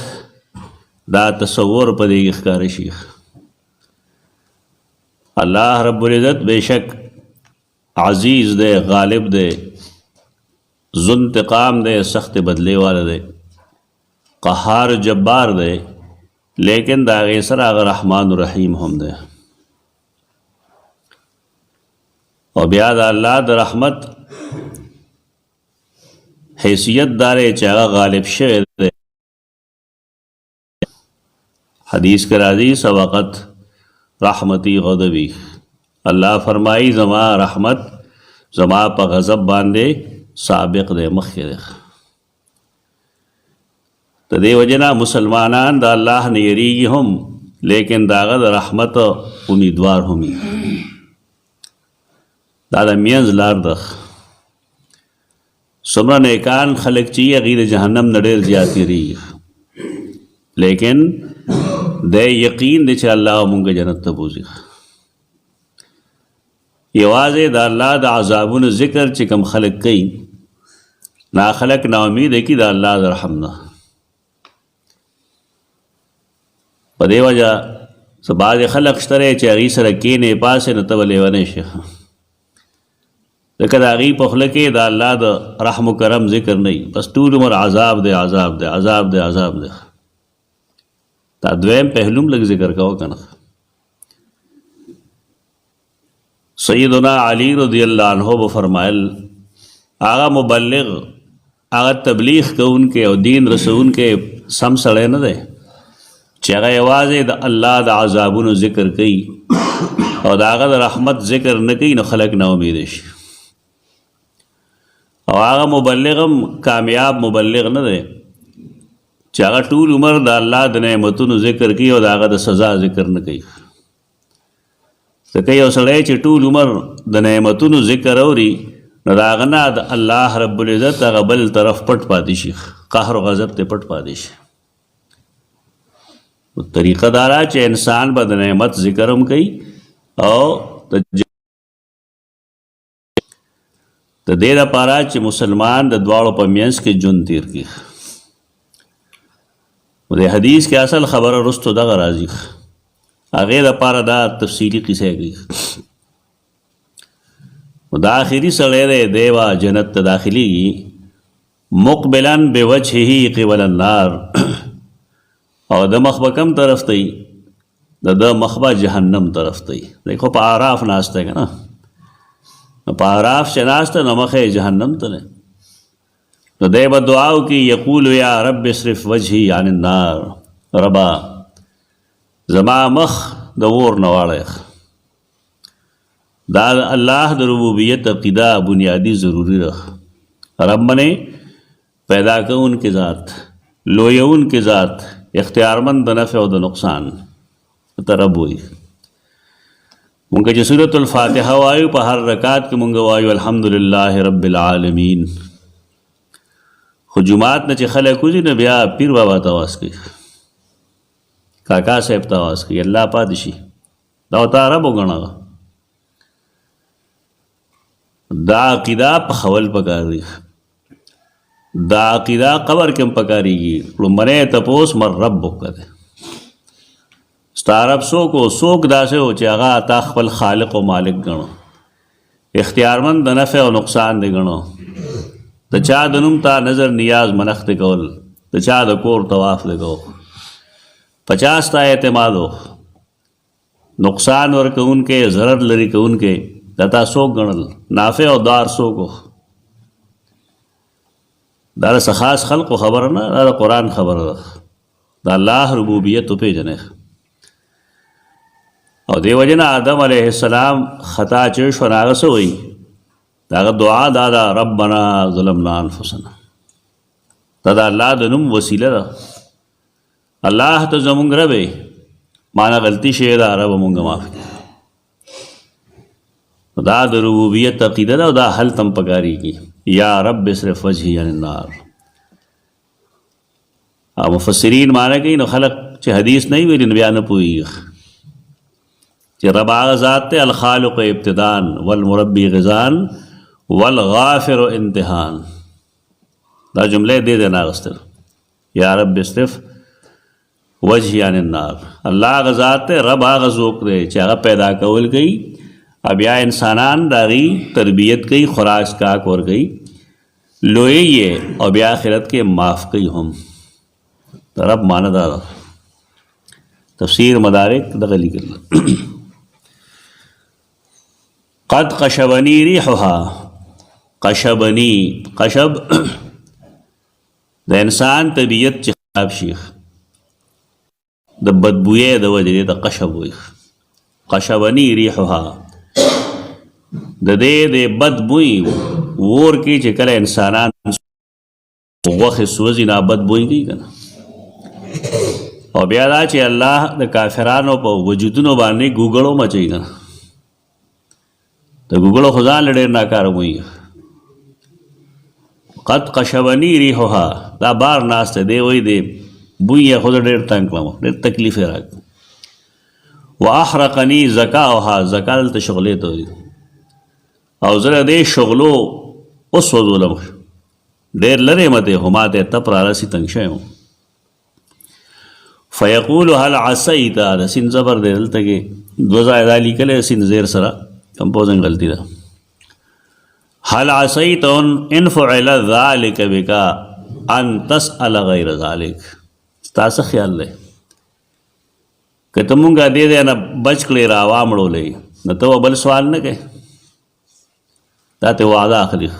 دا تصور په دې کې ښکاره شي. الله رب العزت بېشک عزیز دی غالب دی ذو انتقام دی سخت بدلې والا دی قهار جبار دی لیکن دا هغې سره هغه رحمان الرحیم هم دی. او بیا د الله د رحمت حیثیت دار چې هغه غالب شوی دی. حدیث کې راځي سبقت رحمتی غضبی. الله فرمایي زما رحمت زما په غضب باندې سابق دی مخکې دی. د دې وجه نه مسلمانان د الله نه یریږي هم لیکن داغه د رحمت امیدوار همي دا د مینځ لار ده. څومره نیکان خلک چې هغوی د جهنم نه ډېر زیات تېرېږي، لیکن د یقین دی چې الله مونږ جنت ته بوځي. یوازې د الله د عذابونو ذکر چې کوم خلک کوي، نا خلک نا امید کی د الله د رحم نه. په دې وجه څه بعضې خلک شته دی چې هغوی سره کښېنې پاسې نو ته به لیونی شي، ځکه د هغوی په خوله کې د الله د رحم و کرم ذکر نه وي، بس ټول عمر عذاب دی عذاب دی عذاب دی عذاب دی. دا دویم پهلوم لږ ذکر کوه که نه. سیدنا علی رضی اللہ عنہ به فرمایل هغه مبلغ، هغه تبلیغ کوونکی او دین رسونکی سم سړی نه دی چې هغه یوازې د الله د عذابونو ذکر کوي او د هغه د رحمت ذکر نه کوي، نو خلک نا امیده شي. او هغه مبلغ هم کامیاب مبلغ نه دی چې هغه ټول عمر د الله د نعمتونو ذکر کوي او د هغه د سزا ذکر نه کوي. ځکه یو سړی چې ټول عمر د نعمتونو ذکر اوري، نو د هغه نه د الله رب العزت هغه بل طرف پټ پاتې شي، قهر و غضب ته پټ پاتې شي. طریقه دا ده چې انسان به د نعمت ذکر هم کوي او د دې دپاره چې مسلمان د دواړو په منځ کې ژوند تیر کړي. د حدیث کې اصل خبره رستو دغه راځي، هغې دپاره دا تفصیلي قصه کوي. دا آخري سړی دی، دی به جنت ته داخلېږي مقبلا بوجهه قبل النار، او د مخ به کم طرف ته وي؟ د مخ به جهنم طرف ته وي. دی خو په اعراف ناسته که نه، په اعراف چې ناسته نو مخ یې جهنم ته دی. نو دی به دعا وکړي، یقول یا رب اصرف وجهي عن النار، ربا زما مخ د اور نه واړی. دا الله د ربوبیت عقیده بنیادی ضروری ده. رب منې پیدا کوونکی ذات، لویونکی ذات، اختیارمند د نفع او د نقصان ته رب وایي. مونږ چې سورة الفاتحه وایو په هر رکعت کې مونږ وایو الحمدلله رب العالمین. خو جماعت نه چې خلک وځي نو بیا پیر بابا ته آواز کوي، کاکا صاحب ته آواز کوي، الله پاتې شي. دا ورته رب وګڼه. دا عقیده پخول پکار دی، دا عقیده قبر کې هم پکارېږي. لومړی تپوس مر ربک دی، ستا رب څوک و؟ څوک داسې و چې هغه تا خپل خالق و مالک ګڼو، اختیارمند د نفع او نقصان دی ګڼو، د چا د نوم تا نظر نیاز منښت کول، د چا د کور طواف دی کو، 50 تا اعتماد و، نقصان ورکوونکی ضرر لري کوونکی دا تا څوک ګڼل، نافع او دار څوک و؟ دا د خاص خلقو خبره نه، دا د قرآن خبره ده. د الله ربوبیت وپېژنئ. او دې وجې نه آدم علیه السلام خطا چې شو نو هغه څه وایي؟ د هغه دعا دا ده ربنا ظلمنا انفسنا. دا د الله د نوم وسیله ده. الله ته زمونږ رب یې، مانا غلطي شوې ده، رب مونږ معاف کړي. دا د ربوبیت عقیده ده او دا حل تم پکارېږي، یا رب اصرف وجهي عن النار. او مفسرین معنی کوي نو خلق چې حدیث نه ویلي نو بیا نه پوهېږي چې رب هغه ذات دی الخالق ابتدان والمربی غذان والغافر انتهان. دا جمله دې نه اخیستل، یا رب اصرف وجهي عن النار. الله هغه ذات دی، رب هغه ذوق دی چې هغه پیدا کول کوي، بیا انسانان داغي تربیت کوي، خوراک اسکاک ورکوي، لوی یې او بیا آخرت کې معاف کوي هم. رب معنی دا ده. تفسیر مدارک دغه لیکل قد قشبنی ریحها. قشبنی، قشب د انسان طبیعت چې خراب شي د بدبویې د وجې د قشب وي. قشبنی ریحها د دې د بدبوی ور کې چې کله انسانان غوښې سوځي نه بدبوی کوي که نه، او بیا دا چې الله د کافرانو په وجودونو باندې ګوګړو مچوي نه، د ګوګړو خو ځان ډېر ناکاره وي. قد قشوني ریحها، دا بار ناسته دی وایي دی بوی یې خو ډېر تنګ کړم، ډېر تکلیف یې راکړ. واحرقني زکاؤها، زکا دلته شغلې ته وایي، او زه د دې شغلو وسوځولم، ډېر لرې مته خو ما ته تپ را رسي تنګ شوی یم. فیقول هل عصیت، د سین زبر دی دلته کې دوه ځایه دا لیکلی سین زیر سره کمپوزنګ غلطي ده. هل عصیت ان فعل ذلک بک ان تسأل غیر ذلک، ستا څه خیال دی که ته مونږ دې دی نه بچ کړې را وامړولې نو ته بل سوال نه کوې، دا ته وعده اخلي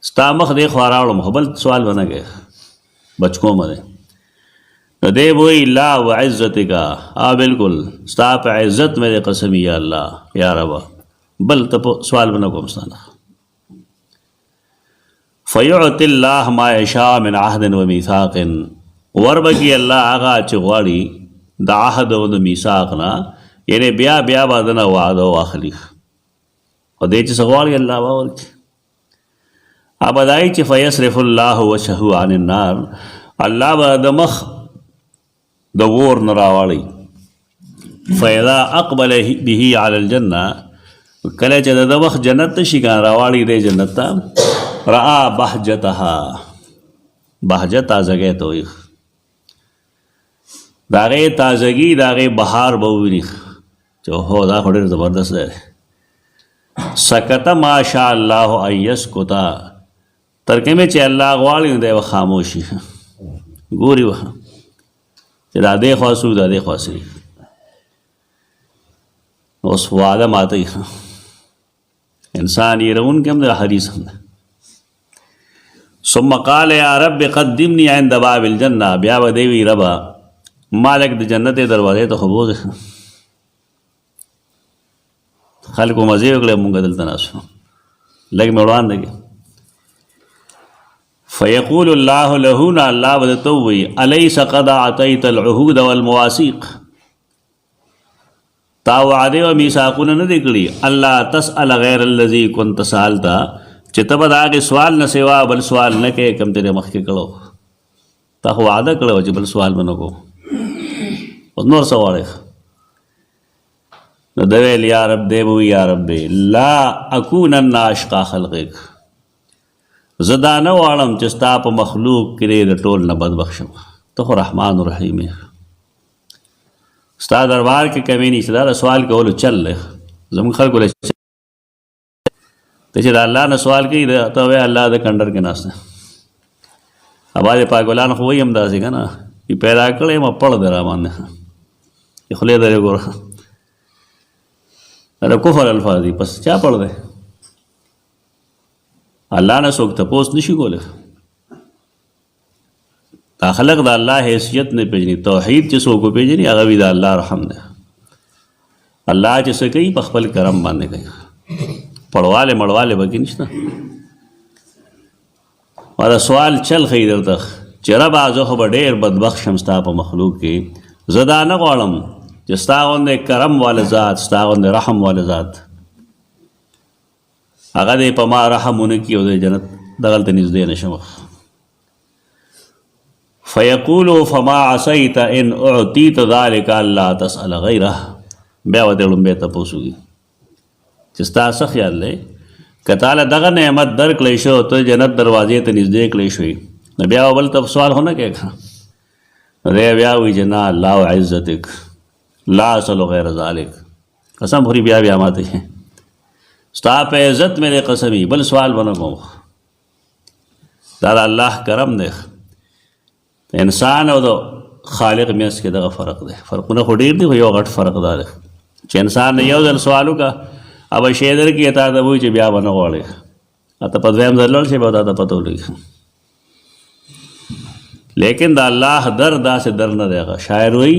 ستا مخ دې خوا راوړم خو بل سوال به نه کوې، بچ کوم دی. نو دی وایي لا وعزتک، بالکل ستا په عزت مې قسم یا الله یا ربا بل ته سوال به نه کوم ستا نه. فیعطي الله ما یشاء من عهد و میثاق، وربکی الله هغه چې غواړي د عهد او د میثاق نه، یعنی بیا بیا به دنه وعده واخلي او دی چې څه غواړي الله به ورکړي. ابه دای چې فیصرف الله وجهه عن النار، الله به د مخ د اور نه راواړي. فاذا اقبل به علی الجنه، کله چې د مخ جنت ته شي کنه راواړي دی جنت ته، رأى بهجتها، بهجه تازګۍ ته وایي، د هغې تازګي د هغې بهار به وویني چې هو دا خو ډېر زبردست دی. سکته ما شاء الله ان یسکته، تر کومې چې الله غواړي نو دی به خاموشي ګوري به چې دا دې خوا سو دا دې خوا سي، اوس وعده ماتوي. انسان یېرونکی هم دی، حدیث هم دی. ثم قال یا رب قدمني عند باب الجنه، بیا به دی وي ربه مالک د جنت دروازې ته خو بوځې، خلکو مزې وکړې مونږ دلته ناست لږ مې وړاندې کړې. فیقول الله له، نه الله به درته ووایي الیس قد اعطیت العهود والمواثیق، تا وعدې او میثاقونه نه دي کړي الله تسأل غیر الذي كنت سألت، چې ته به د هغې سوال نه سوا بل سوال نه کوې کوم تېرې مخکې کړو، تا خو وعده کړی وه چې بل سوال به نه کوو، اوس نور څه غواړې. نو ده ویل یا رب، دی به وي یا رب لا اکونن اشقا خلقک، زه دا نه غواړم چې ستا په مخلوق کې د ټول نه بدبخت شم، ته خو رحمان رحیم یې، ستا دربار کې کمی نشته، دا د سوال کولو چل دی زموږ خلکو له، ته چې د الله نه سوال کوي ته وایې الله د کنډر کې ناست دی. ابا د پاکولان خو وایي همداسې که نه پیدا کړی یم پړ دی را باندې خولې درې ګوره دا کفر الفاظ دي، پس چا پړ دی؟ الله نه څوک تپوس نشي کولی. دا خلق د الله حیثیت نه پېژني، توحید چې څوک وپېژني هغه وي د الله رحم دی. الله چې څه کوي په خپل کرم باندې کوي، پړواله مړواله به کې نشته. او دا سوال چل ښیي درته چې ربه زه خو به ډېر بدبخت شم ستا په مخلوق کې، زه دا نه غواړم چې ستا غوندې کرم واله ذات، ستا غوندې رحم واله ذات هغه دې په ما رحم ونه کړي او د جنت دغلته نږدې نه شم. فیقول فما عصیت ان اعطیت ذلک الا تسأل غیره، بیا ورته لومبې تپوس وکړي چې ستا څه خیال دی که تاله دغه نعمت درکړی شو ته جنت دروازې ته نږدې کړی شوې نو بیا بل ته سوال خو نه کوې، نو دی بیا وایي چې نه الله عزتک لا اصل غیر ذلک، قسم خوري بیا بیا ماته ستا په عزت مې قسم بل سوال به نه کوم. دا د الله کرم دی. انسان او د خالق میانس کې دغه فرق دی، فرقونه خو ډېر دي خو یو غټ فرق دا دی چې انسان نه یو ځل سوال وکړه ابه شی درکړي تا ته وایي چې بیا به نه غواړې، ته په دویم ځل لاړ شي به تا ته پته ولګي. لیکن دا اللہ در دا سے در نہ رہے گا. شاعر وہی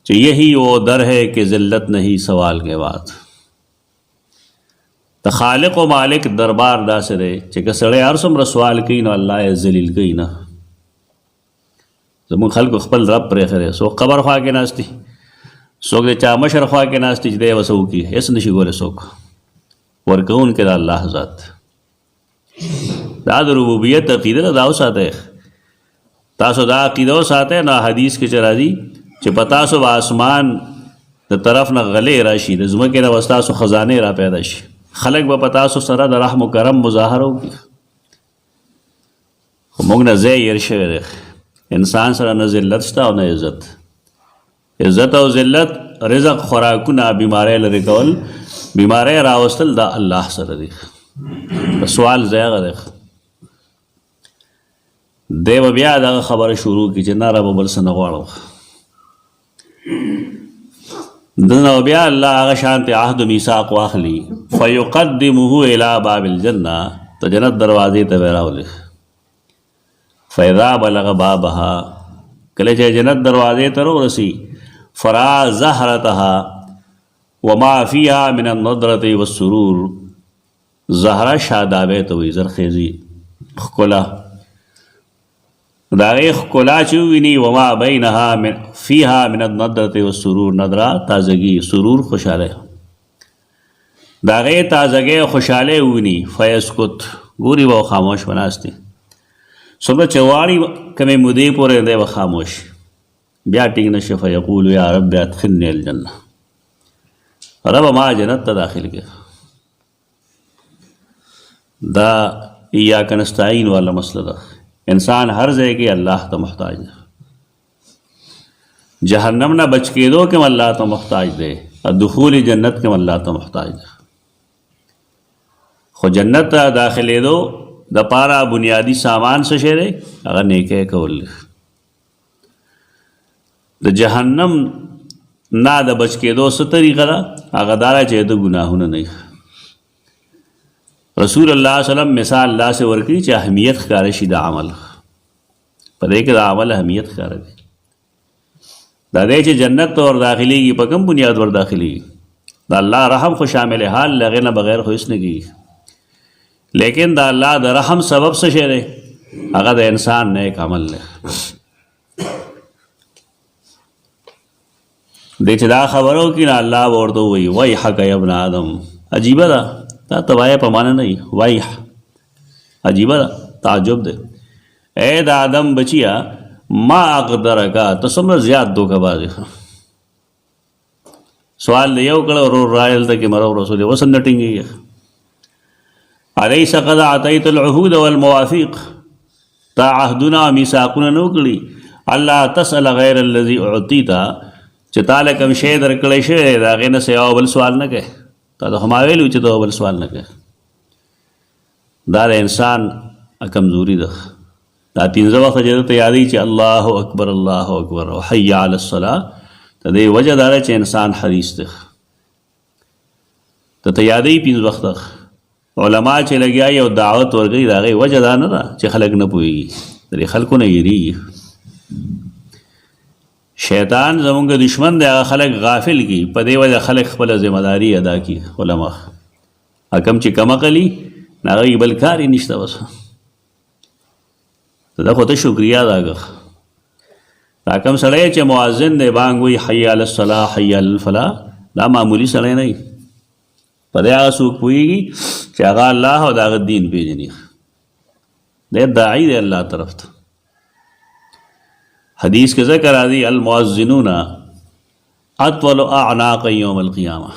کہ یہی وہ در ہے کہ ذلت نہیں سوال کے بعد. تا خالق و مالک دربار دا سے رہے کہ سڑے عرصم رسوال کی نو اللہ ذلیل کی نا. زمونږ خلکو خپل رب پرېښی دی. څوک قبر خوا کې ناست دي، څوک د چا مشر خوا کې ناست دي چې دی به څه وکړي، هېڅ نشي کولی څوک. ورکوونکی د الله ذات. دا د ربوبیت عقیده ده، دا وساتئ. تاسو دا عقیده وساتئ. نو حدیث کې چې راځي چې په تاسو به آسمان د طرف نه غلې راشي، د ځمکې نه به ستاسو خزانې را پیدا شي، خلک به په تاسو سره د رحم و کرم مظاهره وکړي. خو موږ نه ځای هېر شوی دی. انسان سره نه ذلت شته او نه عزت. عزت او ذلت، رزق، خوراکونه، بیماری لرې کول، بیماری راوستل دا الله سره دی. سوال ځای هغه دی. دی به بیا دغه خبره شروع کړي چې نه ربه بل څه نه غواړم. دنه بیا الله هغه شانتې عهد و میثاق واخلي، فیقدمه الی باب الجنه، د جنت دروازې ته به راولي. فاذا بلغ بابها، کله چې جنت دروازې ته ورسي، فرا زهرتها وما فيها من النضرة والسرور، زهره شادابه ته وایي، زرخیزي، ښکلا. د هغې ښکلا چې وویني، وما بینها فیها من النضرة والسرور، نضره تازګي، سرور خوشحالی، د هغې تازګۍ خوشحالی وویني، فیسکت، ګوري به خاموش به ناست دی. څومره چې غواړي کمې مودې پورې دی به خاموش، بیا ټینګ نشي. فیقول یا رب ادخلني الجنه، رب ما جنت ته داخل کړه. دا ایاک نستعین والا مسله ده. انسان هر ځای کې الله ته محتاج ده. جهنم نه بچ کېدو کې الله ته محتاج دی، دخول جنت کې الله ته محتاج ده. خو جنت ته داخلېدو د پاره بنیادی سامان څه شی دی؟ هغه نیکی کول. د جهنم نه د بچ کېدو څه طریقه ده؟ هغه دا ده چې د ګناهونه نه. رسول الله صلی الله علیه وسلم مثال الله سے ورکړي چې اهمیت ښکاره شي د عمل. په دې کې د عمل اهمیت ښکاره دی. دا دی چې جنت ته ور داخلېږي، په کوم بنیاد ور داخلېږي؟ د الله رحم خو شامل حال، له هغې نه بغیر خو هېڅ نه کېږي. لیکن د الله د رحم سبب څه شی دی؟ هغه د انسان نیک عمل دی. دی چې دا خبره وکړي نو الله به ورته ووایي ویحک یا ابن آدم. عجیبه ده، دا توایه په معنی نه وي، ویح عجیبه ده، تعجب دی. اے د آدم بچیا، ما اقدرکا، ته څومره زیات دوکه باز یې. سوال دی یو کړه ورور رایل ته کې مرو رسول اوس نه ټینګېږي. الیس قد اعطیت العهود والمواثیق، تا عهدونه او میثاقونه نه وکړي. الله تسأل غیر الذي اعطیت، چې تا له کوم شی درکړی شوی دی د هغې نه سوا بل سوال نه کوې. تا ته خو ما ویلي چې ته بل سوال نه کوې. دا د انسان کمزوري ده. دا پنځه وخته چې درته یادوي چې الله اکبر الله اکبر او حی علی الصلاة، د دې وجه دا ده چې انسان حریص دی. ته یادوي پنځه وخته. علما چې لګیا یو دعوت ورکوي، د هغې وجه دا نه ده چې خلک نه پوهېږي، د دې خلکو نه یېرېږي. شیطان زمونږ دشمن دی، هغه خلک غافل کی، په دې وجه خلک خپله ذمہداري ادا کی. علما حکم چې کم عقلي نه، هغه بل کار یې نشته. بس دا خو ته شکریا ادا کړه. دا کوم سړی چې مؤذن دی بانګ وایي حی علی الصلاة حی علی الفلاح، دا معمولی سړی نه وي. په دې هغه څوک پوهېږي چې هغه الله او د هغه دین پېژني. دی داعي دی الله طرف ته. حدیث کے ذکر راځي المؤذنون اطول اعناق یوم القیامه،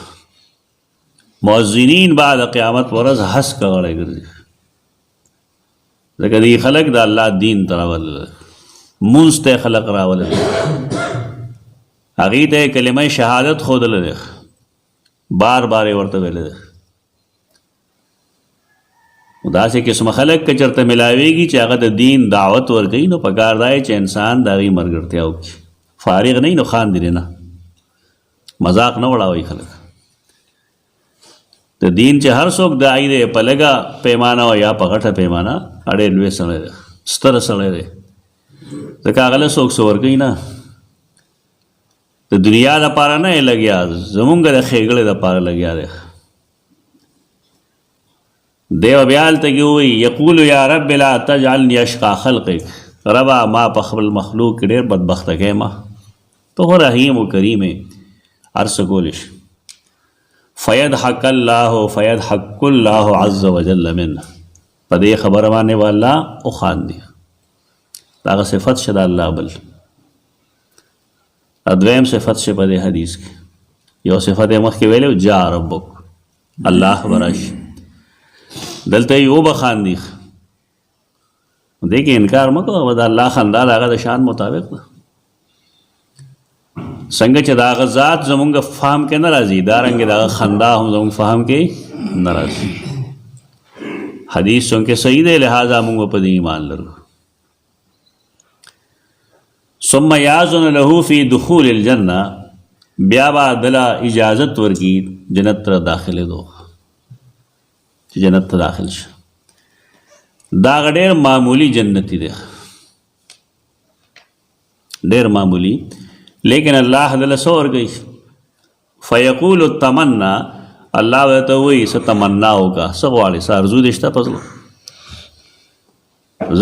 مؤذنین بعد قیامت ورځ هسک غړی ګرځي. ځکه دې خلک د الله دین ته راولل، مونځ ته خلق راولل، هغې ته کلمه شهادت ښودلی دی، بار بار یې ورته ویلی دی. داسې قسمه خلک که چېرته ملاویږي چې هغه د دین دعوت ورکوي، نو پکار دی چې انسان د هغې ملګرتیا وکړي. فارغ نه وي نو خاندي نه، مذاق نه وړاوئ خلک. د دین چې هر څوک داعي دی، په لږه پیمانه او یا په غټه پیمانه، ډېر لوی سړی دی، ستر سړی دی. ځکه هغه له څوک څه ورکوي نه، د دنیا دپاره نه یې لګیا، زمونږ د ښېګړې دپاره لګیا دی. دیو بیا هلته کې وایي یقول یا رب لا تجعلني اشقى خلقک، ربا ما په خپل مخلوق کې ډېر بدبخته کې ما ته خو رحیم و کریم هر څه کولی شي. فیضحک الله فیضحک الله عز وجل منه، په دې خبره باندې به الله وخاندي. دغه صفت شه د الله. بل دویم صفت شه په دې حدیث کې. یو صفت یې مخکې ویلو جا ربک، الله براشي، دلته یې وبخاندي. دې کې انکار مه کوه، د الله خندا د هغه د شان مطابق ده. څنګه چې د هغه ذات زمونږ فهم کې نه راځي، دارنګې د هغه خندا هم زمونږ فهم کې نه راځي. حدیث چونکې صحیح دی، لہٰذا موږ په دې ایمان لرو. ثم یاذن له فی دخول الجنه، بیا به دله اجازت ورکي جنت ته داخلې دو، چې جنت ته داخل شه. دا ډېر معمولی جنتی دی، ډېر معمولی، لیکن الله دله څه ورکوي؟ فیقول التمنا، الله ورته وایي څه تمنا وکړه، څه غواړې، څه ارزو دې شته په زړه،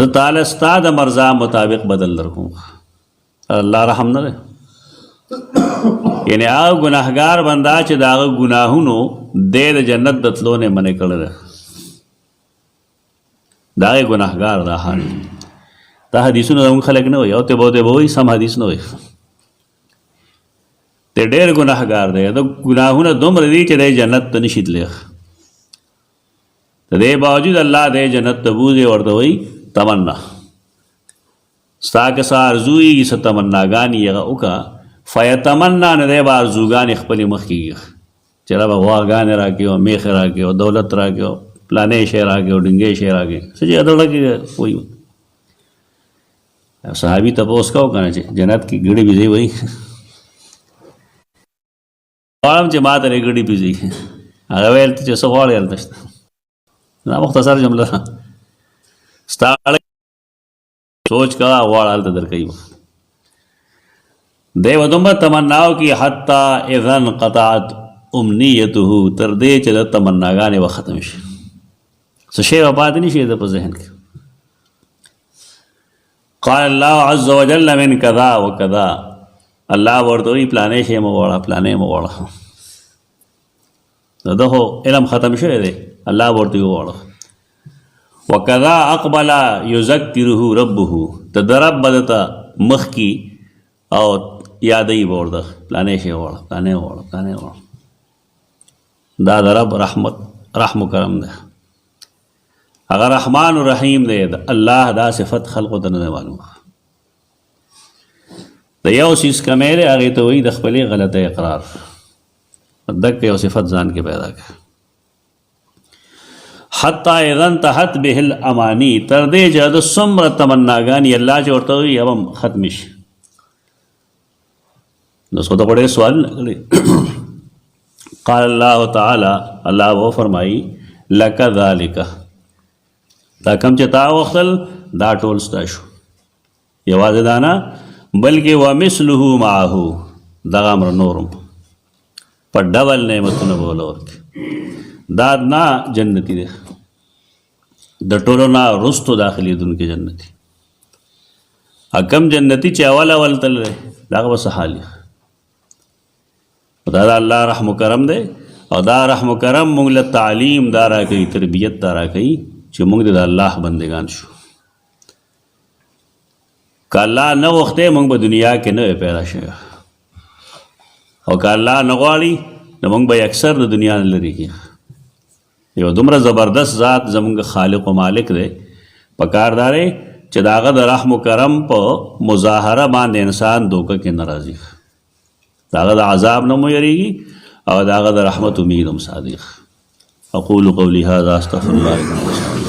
زه تعالی ستا د مرضا مطابق بدل درکوم. الله رحم نه دی. یعنی هغه ګناهګار بنده چې د هغه ګناهونو دی د جنت د تلو نه منې کړی دی، د هغې ګناهګار دا حال. دا حدیثونه زموږ خلک نه وایي، او ته به وایي سم حدیث نه وایي. ته ډېر ګناهګار دی، د ګناهونه دومره دي چې دی جنت ته نشي تللی. د دې باوجود الله دی جنت ته بوځي، ورته وایي تمنا. ستا که څه ارزو وي، څه تمناګانې هغه وکړه. فیتمنا، نه دی به ارزوګانې خپلې مخکې کړي چې ربه غواګانې راکړي او میخې راکړي او دولت راکړي او پلانې شی راکړي او ډنګې شی راکړي، څه چې هغه کې وایي. صحابي تپوس کوو که نه چې جنت کې ګړې بيځې وایي، غواړم چې ما ته یې ګړې بيځې. هغه ویل چې څه غواړې هلته شته. دا مختصر جمله ده، ستا سوچ کا غواړه هلته درکوي. دی به دومره تمناو کې حتی اذا انقطعت امنیته، تر دې چې د تمناګانې به ختم شي، څه شی به پاتې نه شي د په ذهن کې. قال الله عز وجل من کذا و کذا، الله ورته وایي پلانې شی مه غواړه، پلانې مه غواړه. د ده خو علم ختم شوی دی، الله ورته وغواړه. وکذا اقبل یذکره ربه، ته د رب به درته مخکې او یادوي به ورته پلانې شی غواړه، پلانې غواړه، پلانې غواړه. دا د رب رحمت رحم و کرم دی، هغه رحمان و رحیم دی. د الله دا صفت خلقو ته نه دی معلومه. د یو څیز کمی دی، هغې ته وایي د خپلې غلطۍ اقرار. دک یو صفت ځان کې پیدا کړه. حتی اذا انتهت به الامانی، تر دې چې د څومره تمناګانې الله چې ورته وایي هغه هم ختم شي. نو څو ته خو ډېر سوال نه کړی. قال الله تعالی، الله و فرمایي لک ذلک، دا کم چې تا وختل دا ټول ستا شو. یوازې دا نه بلکې ومثله معه، دغه امر نورم په ډبل نعمتونه به وله ورکړي. دا نه جنتي دی، د ټولو نه وروستو داخلېدونکي جنتي. کم جنتي چې اول اول تللی د هغه به څه حال وي. دا د الله رحم و کرم دی، او دا رحم و کرم موږ له تعلیم دا راکوي، تربیت دا راکوي چې موږ د الله بندگان شو. که الله نه غوښتی موږ به دنیا کې نه وی پیدا شوی، او که الله نه غواړي نو موږ به اکثر د دنیا نه لرې کړي. یو دومره زبردست ذات زموږ خالق و مالک دی، پکار دا دی چې د هغه د رحم و کرم په مظاهره باندې انسان دوکه کې نه راځي، د هغه د عذاب نه مو یریږي، او د هغه د رحمت امید هم صادق. اقول قولی هذا استغفر الله لکم.